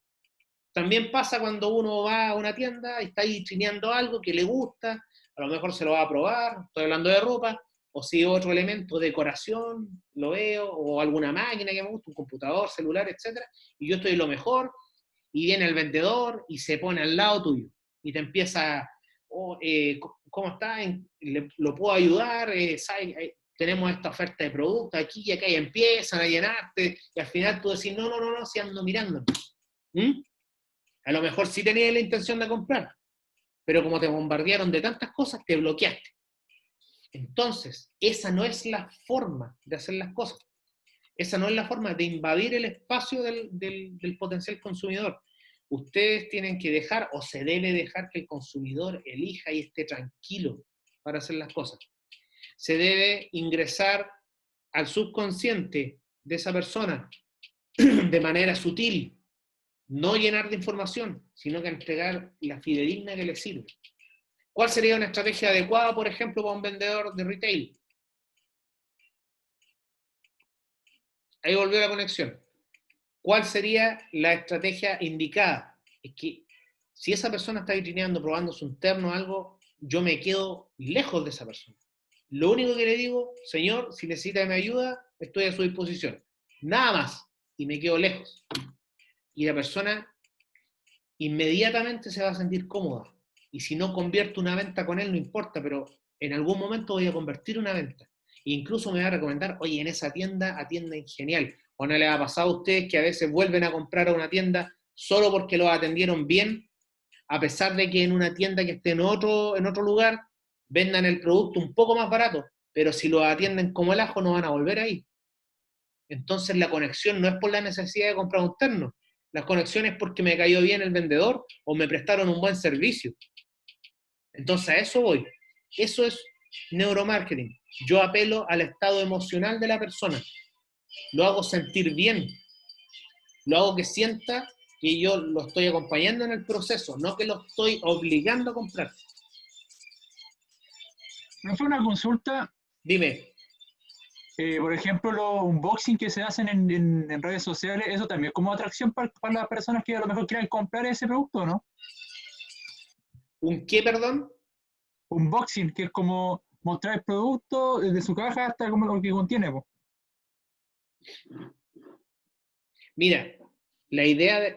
También pasa cuando uno va a una tienda y está ahí chineando algo que le gusta, a lo mejor se lo va a probar, estoy hablando de ropa, o si otro elemento de decoración, lo veo, o alguna máquina que me gusta, un computador, celular, etc. Y yo estoy lo mejor, y viene el vendedor y se pone al lado tuyo, y te empieza, ¿cómo está? ¿Lo puedo ayudar? Tenemos esta oferta de producto aquí y acá, y empiezan a llenarte, y al final tú decís, no, si ando mirando. A lo mejor sí tenías la intención de comprar, pero como te bombardearon de tantas cosas, te bloqueaste. Entonces, esa no es la forma de hacer las cosas. Esa no es la forma de invadir el espacio del potencial consumidor. Ustedes tienen que dejar, o se debe dejar, que el consumidor elija y esté tranquilo para hacer las cosas. Se debe ingresar al subconsciente de esa persona de manera sutil, no llenar de información, sino que entregar la fidedigna que le sirve. ¿Cuál sería una estrategia adecuada, por ejemplo, para un vendedor de retail? Ahí volvió la conexión. ¿Cuál sería la estrategia indicada? Es que si esa persona está vitrineando, probándose un terno o algo, yo me quedo lejos de esa persona. Lo único que le digo, señor, si necesita mi ayuda, estoy a su disposición. Nada más. Y me quedo lejos. Y la persona inmediatamente se va a sentir cómoda. Y si no convierto una venta con él, no importa, pero en algún momento voy a convertir una venta. E incluso me va a recomendar, oye, en esa tienda atienden genial. ¿O no les ha pasado a ustedes que a veces vuelven a comprar a una tienda solo porque los atendieron bien, a pesar de que en una tienda que esté en otro lugar vendan el producto un poco más barato, pero si los atienden como el ajo no van a volver ahí? Entonces la conexión no es por la necesidad de comprar un terno, la conexión es porque me cayó bien el vendedor o me prestaron un buen servicio. Entonces a eso voy. Eso es neuromarketing. Yo apelo al estado emocional de la persona. Lo hago sentir bien. Lo hago que sienta que yo lo estoy acompañando en el proceso, no que lo estoy obligando a comprar. ¿No fue una consulta? Dime. Por ejemplo, los unboxing que se hacen en redes sociales, eso también es como atracción para las personas que a lo mejor quieran comprar ese producto, ¿no? ¿Un qué, perdón? Unboxing, que es como mostrar el producto desde su caja hasta como lo que contiene, po. Mira, la idea,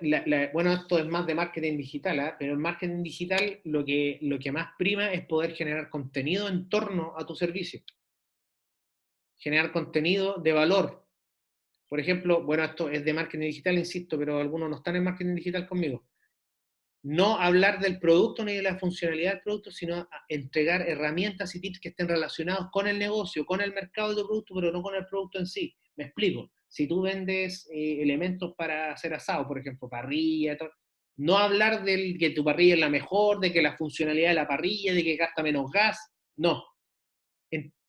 bueno, esto es más de marketing digital, ¿eh? Pero en marketing digital lo que más prima es poder generar contenido en torno a tu servicio. Generar contenido de valor. Por ejemplo, bueno, esto es de marketing digital, insisto, pero algunos no están en marketing digital conmigo. No hablar del producto ni de la funcionalidad del producto, sino entregar herramientas y tips que estén relacionados con el negocio, con el mercado de tu producto, pero no con el producto en sí. Me explico. Si tú vendes elementos para hacer asado, por ejemplo, parrilla, todo, no hablar de que tu parrilla es la mejor, de que la funcionalidad de la parrilla, de que gasta menos gas, no.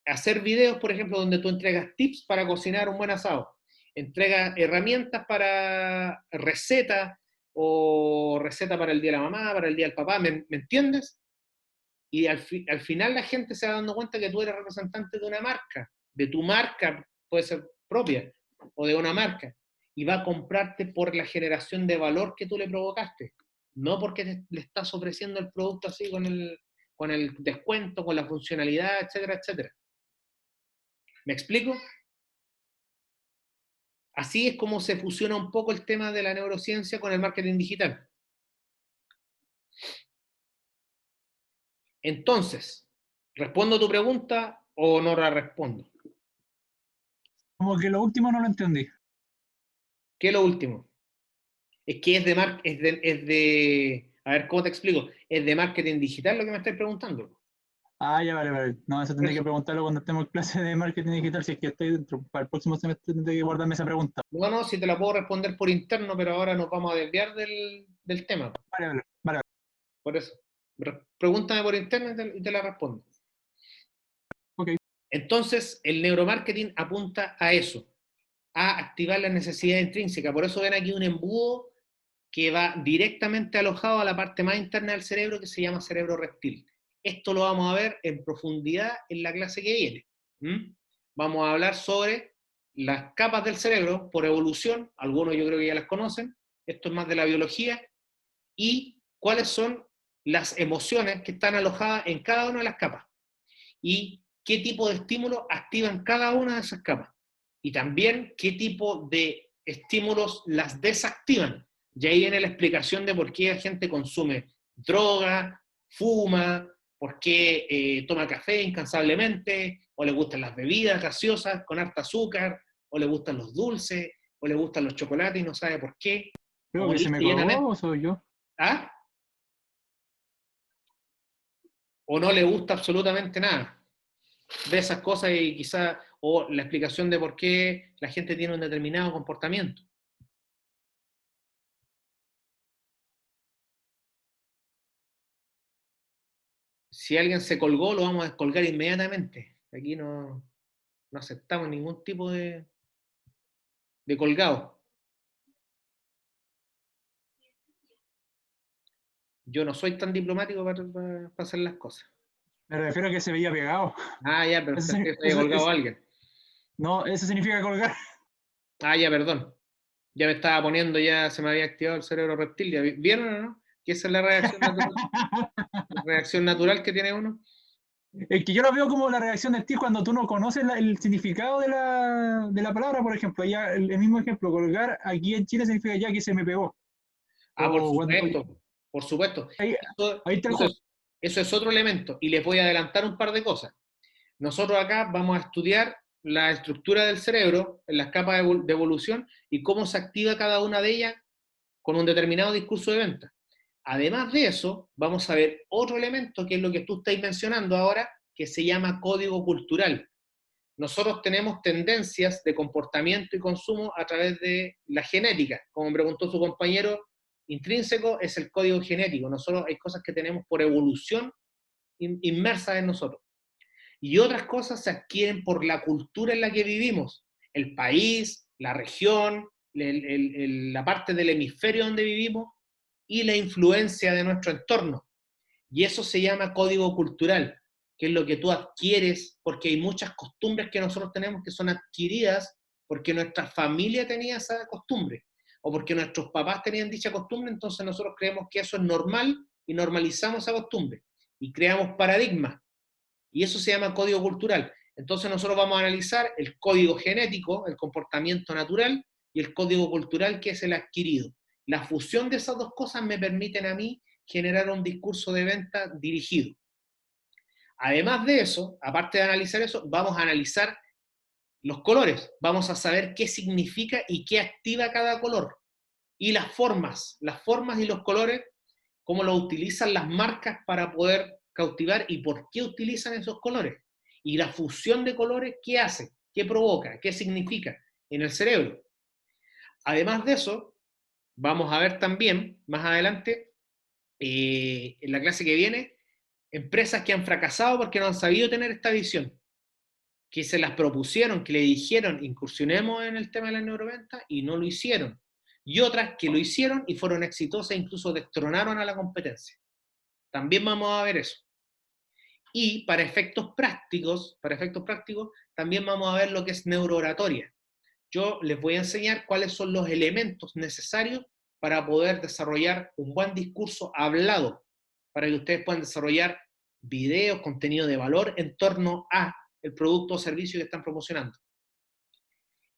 Hacer videos, por ejemplo, donde tú entregas tips para cocinar un buen asado, entregas herramientas para recetas, o receta para el día de la mamá, para el día del papá, ¿me entiendes? Y al final la gente se va dando cuenta que tú eres representante de una marca, de tu marca, puede ser propia, o de una marca, y va a comprarte por la generación de valor que tú le provocaste, no porque le estás ofreciendo el producto así con el descuento, con la funcionalidad, etcétera, etcétera. ¿Me explico? Así es como se fusiona un poco el tema de la neurociencia con el marketing digital. Entonces, ¿respondo tu pregunta o no la respondo? Como que lo último no lo entendí. ¿Qué es lo último? Es que a ver, ¿cómo te explico? Es de marketing digital lo que me estás preguntando. Ah, ya, vale. No, eso tendré que preguntarlo cuando estemos en clase de marketing digital, si es que estoy dentro. Para el próximo semestre tendré que guardarme esa pregunta. No, si te la puedo responder por interno, pero ahora nos vamos a desviar del tema. Vale. Por eso, pregúntame por interno y te la respondo. Ok. Entonces, el neuromarketing apunta a eso, a activar la necesidad intrínseca. Por eso ven aquí un embudo que va directamente alojado a la parte más interna del cerebro, que se llama cerebro reptil. Esto lo vamos a ver en profundidad en la clase que viene. Vamos a hablar sobre las capas del cerebro por evolución, algunos yo creo que ya las conocen, esto es más de la biología, y cuáles son las emociones que están alojadas en cada una de las capas, y qué tipo de estímulos activan cada una de esas capas, y también qué tipo de estímulos las desactivan. Y ahí viene la explicación de por qué la gente consume droga, fuma, por qué toma café incansablemente, o le gustan las bebidas gaseosas con harta azúcar, o le gustan los dulces, o le gustan los chocolates y no sabe por qué. Creo que se me colgó o soy yo. ¿Ah? o no le gusta absolutamente nada. Ve esas cosas y quizá, o la explicación de por qué la gente tiene un determinado comportamiento. Si alguien se colgó, lo vamos a descolgar inmediatamente. Aquí no aceptamos ningún tipo de colgado. Yo no soy tan diplomático para hacer las cosas. Me refiero a que se veía pegado. Ah, ya, pero Eso, pensé que se había colgado a alguien. no, eso significa colgar. Ah, ya, perdón. Ya me estaba poniendo, ya se me había activado el cerebro reptil. ¿Vieron o no? Que esa es la reacción natural, la reacción natural que tiene uno. Es que yo lo veo como la reacción de ti cuando tú no conoces el significado de la palabra, por ejemplo. Ya el mismo ejemplo, colgar aquí en Chile significa ya que se me pegó. Ah, por O supuesto, por supuesto. ahí, Eso, ahí está el eso juego. es, eso es otro elemento. Y les voy a adelantar un par de cosas. Nosotros acá vamos a estudiar la estructura del cerebro en las capas de evolución y cómo se activa cada una de ellas con un determinado discurso de venta. Además de eso, vamos a ver otro elemento que es lo que tú estás mencionando ahora, que se llama código cultural. Nosotros tenemos tendencias de comportamiento y consumo a través de la genética. Como me preguntó su compañero, intrínseco es el código genético. Nosotros hay cosas que tenemos por evolución inmersas en nosotros. Y otras cosas se adquieren por la cultura en la que vivimos. El país, la región, la parte del hemisferio donde vivimos y la influencia de nuestro entorno. Y eso se llama código cultural, que es lo que tú adquieres, porque hay muchas costumbres que nosotros tenemos que son adquiridas porque nuestra familia tenía esa costumbre, o porque nuestros papás tenían dicha costumbre, entonces nosotros creemos que eso es normal y normalizamos esa costumbre, y creamos paradigmas, y eso se llama código cultural. Entonces nosotros vamos a analizar el código genético, el comportamiento natural, y el código cultural, que es el adquirido. La fusión de esas dos cosas me permiten a mí generar un discurso de venta dirigido. Además de eso, aparte de analizar eso, vamos a analizar los colores. Vamos a saber qué significa y qué activa cada color. Y las formas y los colores, cómo lo utilizan las marcas para poder cautivar y por qué utilizan esos colores. Y la fusión de colores, ¿qué hace? ¿Qué provoca? ¿Qué significa en el cerebro? Además de eso, vamos a ver también, más adelante, en la clase que viene, empresas que han fracasado porque no han sabido tener esta visión, que se las propusieron, que le dijeron incursionemos en el tema de la neuroventa y no lo hicieron. Y otras que lo hicieron y fueron exitosas e incluso destronaron a la competencia. También vamos a ver eso. Y para efectos prácticos, también vamos a ver lo que es neurooratoria. Yo les voy a enseñar cuáles son los elementos necesarios para poder desarrollar un buen discurso hablado, para que ustedes puedan desarrollar videos, contenido de valor en torno a el producto o servicio que están promocionando.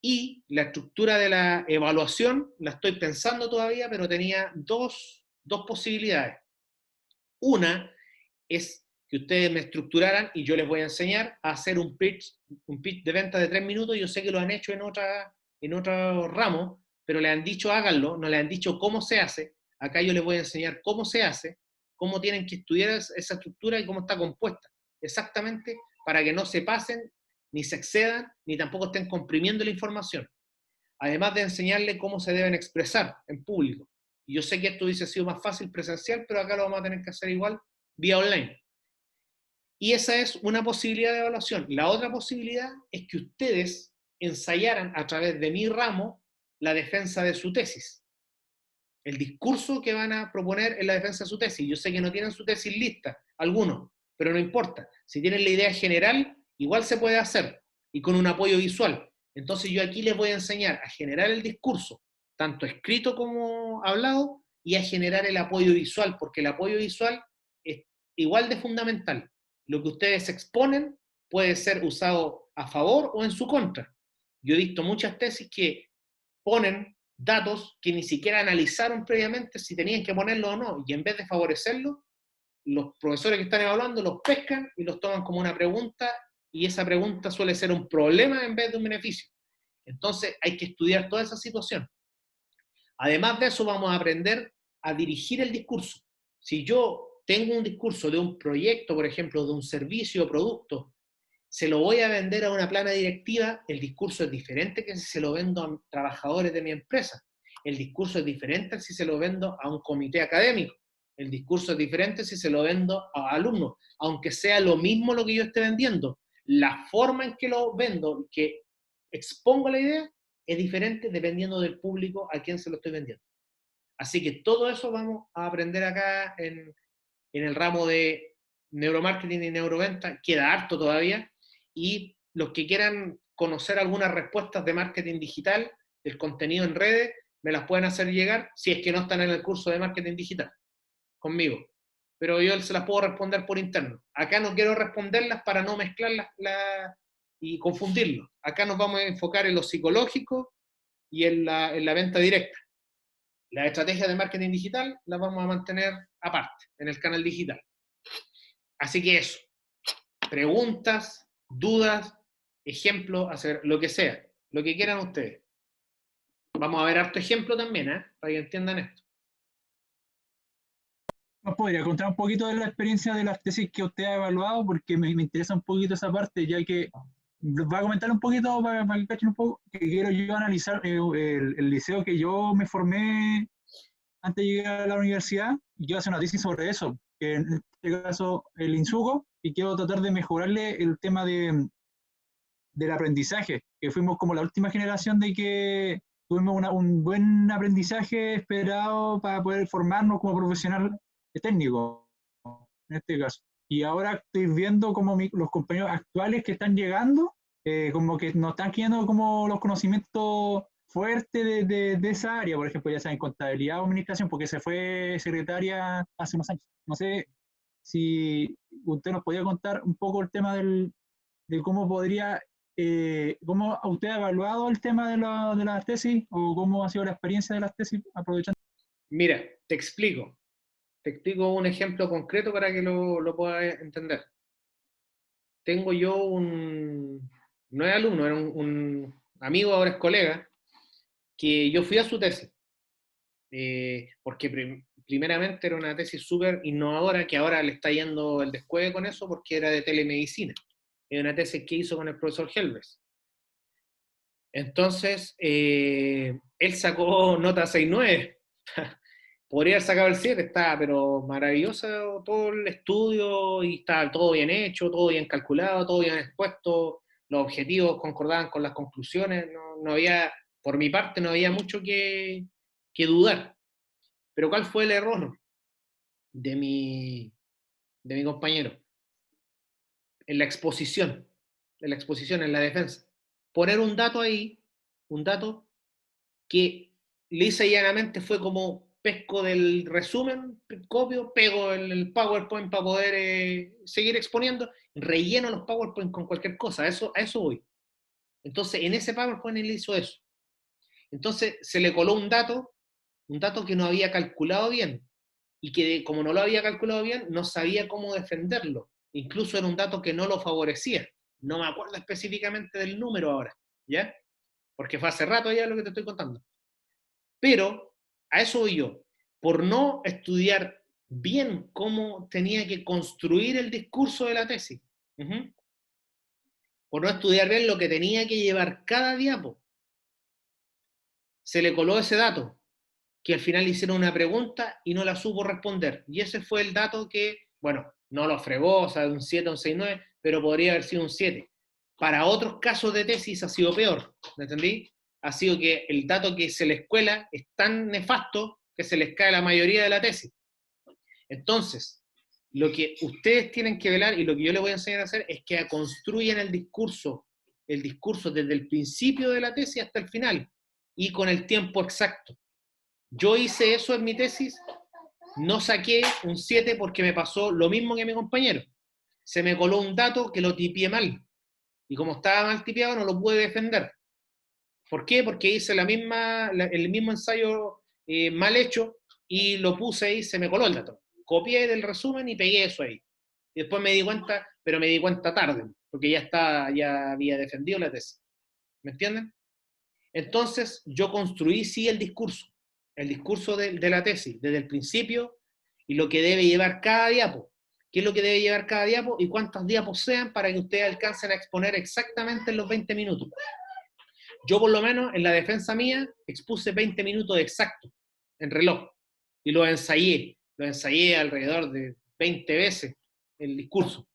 Y la estructura de la evaluación la estoy pensando todavía, pero tenía dos posibilidades. Una es que ustedes me estructuraran y yo les voy a enseñar a hacer un pitch de venta de 3 minutos. Yo sé que lo han hecho en otro ramo, pero le han dicho háganlo, no le han dicho cómo se hace. Acá yo les voy a enseñar cómo se hace, cómo tienen que estudiar esa estructura y cómo está compuesta. Exactamente para que no se pasen, ni se excedan, ni tampoco estén comprimiendo la información. Además de enseñarle cómo se deben expresar en público. Y yo sé que esto hubiese sido más fácil presencial, pero acá lo vamos a tener que hacer igual vía online. Y esa es una posibilidad de evaluación. La otra posibilidad es que ustedes ensayaran a través de mi ramo la defensa de su tesis. El discurso que van a proponer en la defensa de su tesis. Yo sé que no tienen su tesis lista, algunos, pero no importa. Si tienen la idea general, igual se puede hacer, y con un apoyo visual. Entonces yo aquí les voy a enseñar a generar el discurso, tanto escrito como hablado, y a generar el apoyo visual, porque el apoyo visual es igual de fundamental. Lo que ustedes exponen puede ser usado a favor o en su contra. Yo he visto muchas tesis que ponen datos que ni siquiera analizaron previamente si tenían que ponerlo o no, y en vez de favorecerlo, los profesores que están evaluando los pescan y los toman como una pregunta, y esa pregunta suele ser un problema en vez de un beneficio. Entonces hay que estudiar toda esa situación. Además de eso, vamos a aprender a dirigir el discurso. Si yo tengo un discurso de un proyecto, por ejemplo, de un servicio o producto, se lo voy a vender a una plana directiva, el discurso es diferente que si se lo vendo a trabajadores de mi empresa. El discurso es diferente si se lo vendo a un comité académico. El discurso es diferente si se lo vendo a alumnos, aunque sea lo mismo lo que yo esté vendiendo. La forma en que lo vendo, que expongo la idea, es diferente dependiendo del público a quien se lo estoy vendiendo. Así que todo eso vamos a aprender acá en el ramo de neuromarketing y neuroventa. Queda harto todavía, y los que quieran conocer algunas respuestas de marketing digital, del contenido en redes, me las pueden hacer llegar si es que no están en el curso de marketing digital conmigo. Pero yo se las puedo responder por interno. Acá no quiero responderlas para no mezclarlas y confundirlos. Acá nos vamos a enfocar en lo psicológico y en la venta directa. Las estrategias de marketing digital las vamos a mantener aparte, en el canal digital. Así que eso. Preguntas, dudas, ejemplos, hacer lo que sea, lo que quieran ustedes. Vamos a ver harto ejemplo también, para que entiendan esto. ¿Nos podría contar un poquito de la experiencia de las tesis que usted ha evaluado? Porque me interesa un poquito esa parte, ya que va a comentar un poquito para que cachen un poco, que quiero yo analizar el liceo que yo me formé antes de llegar a la universidad, y quiero hacer una tesis sobre eso, que en este caso el INSUCO, y quiero tratar de mejorarle el tema del aprendizaje, que fuimos como la última generación de que tuvimos un buen aprendizaje esperado para poder formarnos como profesional técnico, en este caso. Y ahora estoy viendo como los compañeros actuales que están llegando, como que nos están quedando como los conocimientos fuertes de esa área, por ejemplo, ya sea en contabilidad o administración, porque se fue secretaria hace unos años. No sé si usted nos podía contar un poco el tema de cómo podría, cómo usted ha evaluado el tema de la tesis, o cómo ha sido la experiencia de las tesis aprovechando. Mira, te explico un ejemplo concreto para que lo puedas entender. Tengo yo no es alumno, era un amigo, ahora es colega, que yo fui a su tesis, porque primeramente era una tesis súper innovadora, que ahora le está yendo el descueve con eso, porque era de telemedicina. Es una tesis que hizo con el profesor Helves. Entonces, él sacó nota 6.9. Podría haber sacado el 7, está, pero maravilloso todo el estudio, y está todo bien hecho, todo bien calculado, todo bien expuesto, los objetivos concordaban con las conclusiones, no había, por mi parte, no había mucho que dudar. Pero ¿cuál fue el error de mi compañero? En la exposición, en la defensa. Poner un dato ahí, un dato que lisa y llanamente fue como pesco del resumen, copio, pego el PowerPoint para poder seguir exponiendo, relleno los PowerPoint con cualquier cosa, a eso voy. Entonces, en ese PowerPoint él hizo eso. Entonces, se le coló un dato que no había calculado bien, y que como no lo había calculado bien, no sabía cómo defenderlo. Incluso era un dato que no lo favorecía. No me acuerdo específicamente del número ahora, ¿ya? Porque fue hace rato ya lo que te estoy contando. Pero a eso voy yo. Por no estudiar bien cómo tenía que construir el discurso de la tesis. Por no estudiar bien lo que tenía que llevar cada diapo. Se le coló ese dato, que al final hicieron una pregunta y no la supo responder. Y ese fue el dato que, bueno, no lo fregó, o sea, de un 7 a un 6.9, pero podría haber sido un 7. Para otros casos de tesis ha sido peor, ¿me entendí? Ha sido que el dato que se les cuela es tan nefasto que se les cae la mayoría de la tesis. Entonces, lo que ustedes tienen que velar, y lo que yo les voy a enseñar a hacer, es que construyan el discurso desde el principio de la tesis hasta el final, y con el tiempo exacto. Yo hice eso en mi tesis, no saqué un 7 porque me pasó lo mismo que a mi compañero. Se me coló un dato que lo tipié mal, y como estaba mal tipiado no lo pude defender. ¿Por qué? Porque hice el mismo ensayo mal hecho, y lo puse ahí, se me coló el dato. Copié del resumen y pegué eso ahí. Y después me di cuenta, pero me di cuenta tarde, porque ya había defendido la tesis. ¿Me entienden? Entonces, yo construí sí el discurso de la tesis, desde el principio, y lo que debe llevar cada diapo. ¿Qué es lo que debe llevar cada diapo y cuántas diapos sean para que ustedes alcancen a exponer exactamente en los 20 minutos? Yo por lo menos en la defensa mía expuse 20 minutos exactos en reloj y lo ensayé alrededor de 20 veces el discurso,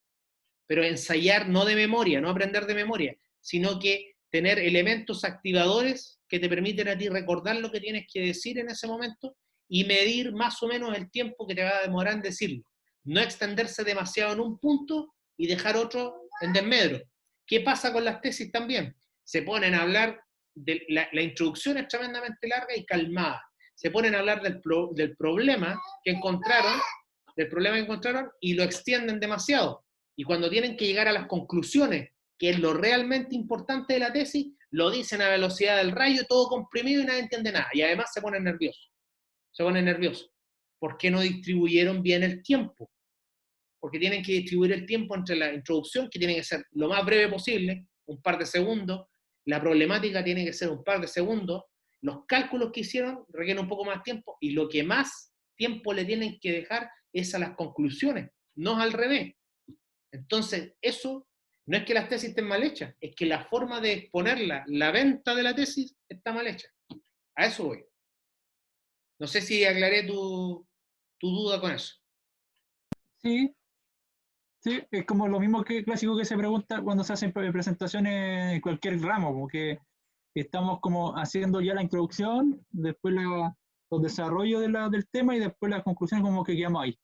pero ensayar no de memoria, no aprender de memoria, sino que tener elementos activadores que te permiten a ti recordar lo que tienes que decir en ese momento y medir más o menos el tiempo que te va a demorar en decirlo. No extenderse demasiado en un punto y dejar otro en desmedro. ¿Qué pasa con las tesis también? Se ponen a hablar de la introducción es tremendamente larga y calmada. Se ponen a hablar del problema que encontraron, y lo extienden demasiado. Y cuando tienen que llegar a las conclusiones, que es lo realmente importante de la tesis, lo dicen a velocidad del rayo, todo comprimido y nadie entiende nada. Y además se ponen nerviosos. ¿Por qué no distribuyeron bien el tiempo? Porque tienen que distribuir el tiempo entre la introducción, que tiene que ser lo más breve posible, un par de segundos, la problemática tiene que ser un par de segundos, los cálculos que hicieron requieren un poco más tiempo, y lo que más tiempo le tienen que dejar es a las conclusiones, no al revés. Entonces, eso no es que las tesis estén mal hechas, es que la forma de exponerla, la venta de la tesis, está mal hecha. A eso voy. No sé si aclaré tu duda con eso. Sí, sí, es como lo mismo que clásico que se pregunta cuando se hacen presentaciones en cualquier ramo, como que estamos como haciendo ya la introducción, después los desarrollos del tema y después las conclusiones como que quedamos ahí.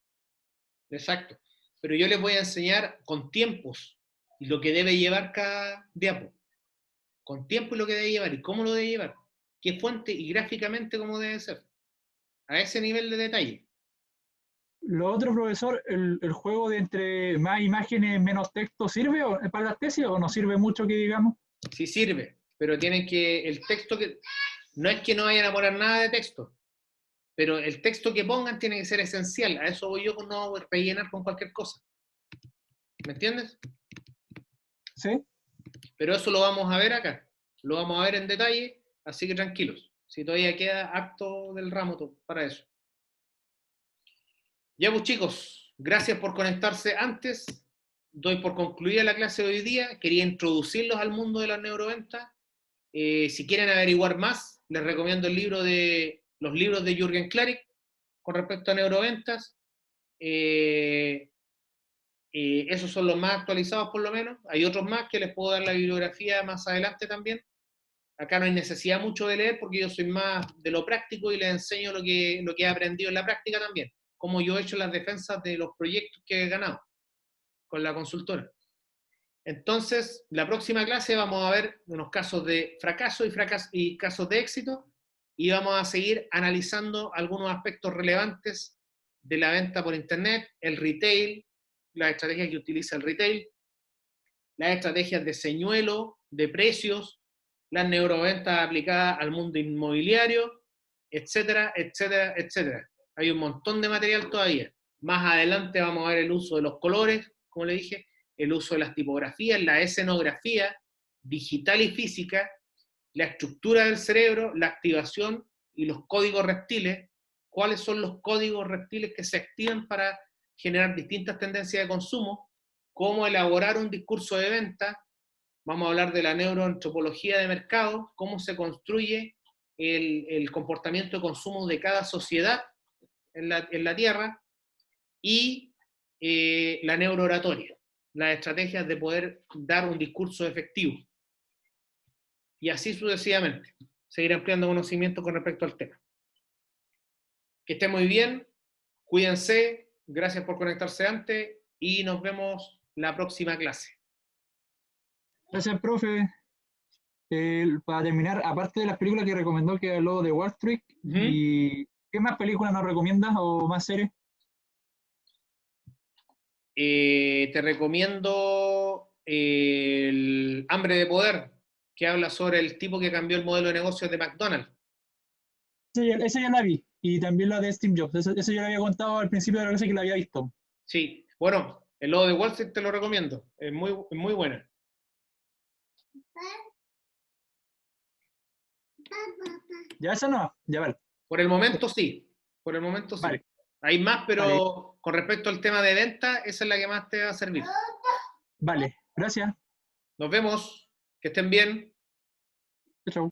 Exacto. Pero yo les voy a enseñar con tiempos y lo que debe llevar cada diapo. Con tiempo y lo que debe llevar y cómo lo debe llevar. Qué fuente y gráficamente cómo debe ser. A ese nivel de detalle. Lo otro, profesor, el juego de entre más imágenes, menos texto, ¿sirve para las tesis o no sirve mucho que digamos? Sí sirve, pero tienen que, el texto que, no es que no vayan a poner nada de texto, pero el texto que pongan tiene que ser esencial. A eso voy yo con no rellenar con cualquier cosa. ¿Me entiendes? Sí. Pero eso lo vamos a ver acá. Lo vamos a ver en detalle, así que tranquilos. Si todavía queda harto del ramo para eso. Ya pues chicos, gracias por conectarse antes. Doy por concluida la clase de hoy día. Quería introducirlos al mundo de las neuroventas. Si quieren averiguar más, les recomiendo los libros de Jürgen Klarik con respecto a neuroventas. Esos son los más actualizados por lo menos. Hay otros más que les puedo dar la bibliografía más adelante también. Acá no hay necesidad mucho de leer porque yo soy más de lo práctico y les enseño lo que he aprendido en la práctica también, como yo he hecho las defensas de los proyectos que he ganado con la consultora. Entonces, la próxima clase vamos a ver unos casos de fracaso y casos de éxito, y vamos a seguir analizando algunos aspectos relevantes de la venta por internet, el retail, las estrategias que utiliza el retail, las estrategias de señuelo, de precios, las neuroventas aplicadas al mundo inmobiliario, etcétera, etcétera, etcétera. Hay un montón de material todavía. Más adelante vamos a ver el uso de los colores, como le dije, el uso de las tipografías, la escenografía digital y física, la estructura del cerebro, la activación y los códigos reptiles. ¿Cuáles son los códigos reptiles que se activan para generar distintas tendencias de consumo? Cómo elaborar un discurso de venta. Vamos a hablar de la neuroantropología de mercado, cómo se construye el comportamiento de consumo de cada sociedad en la Tierra, y la neurooratoria, las estrategias de poder dar un discurso efectivo. Y así sucesivamente, seguir ampliando conocimiento con respecto al tema. Que estén muy bien, cuídense, gracias por conectarse antes y nos vemos la próxima clase. Gracias, profe. Para terminar, aparte de las películas que recomendó que habló de Wall Street, ¿y qué más películas nos recomiendas o más series? Te recomiendo el Hambre de Poder, que habla sobre el tipo que cambió el modelo de negocios de McDonald's. Esa ya la vi, y también la de Steve Jobs. Eso ya lo había contado al principio de la clase que la había visto. Sí, bueno, el lobo de Wall Street te lo recomiendo, es muy buena. Ya esa no, ya vale. Por el momento sí, Vale. Hay más, pero Vale. con respecto al tema de venta, esa es la que más te va a servir. Vale, gracias. Nos vemos, que estén bien. Chau.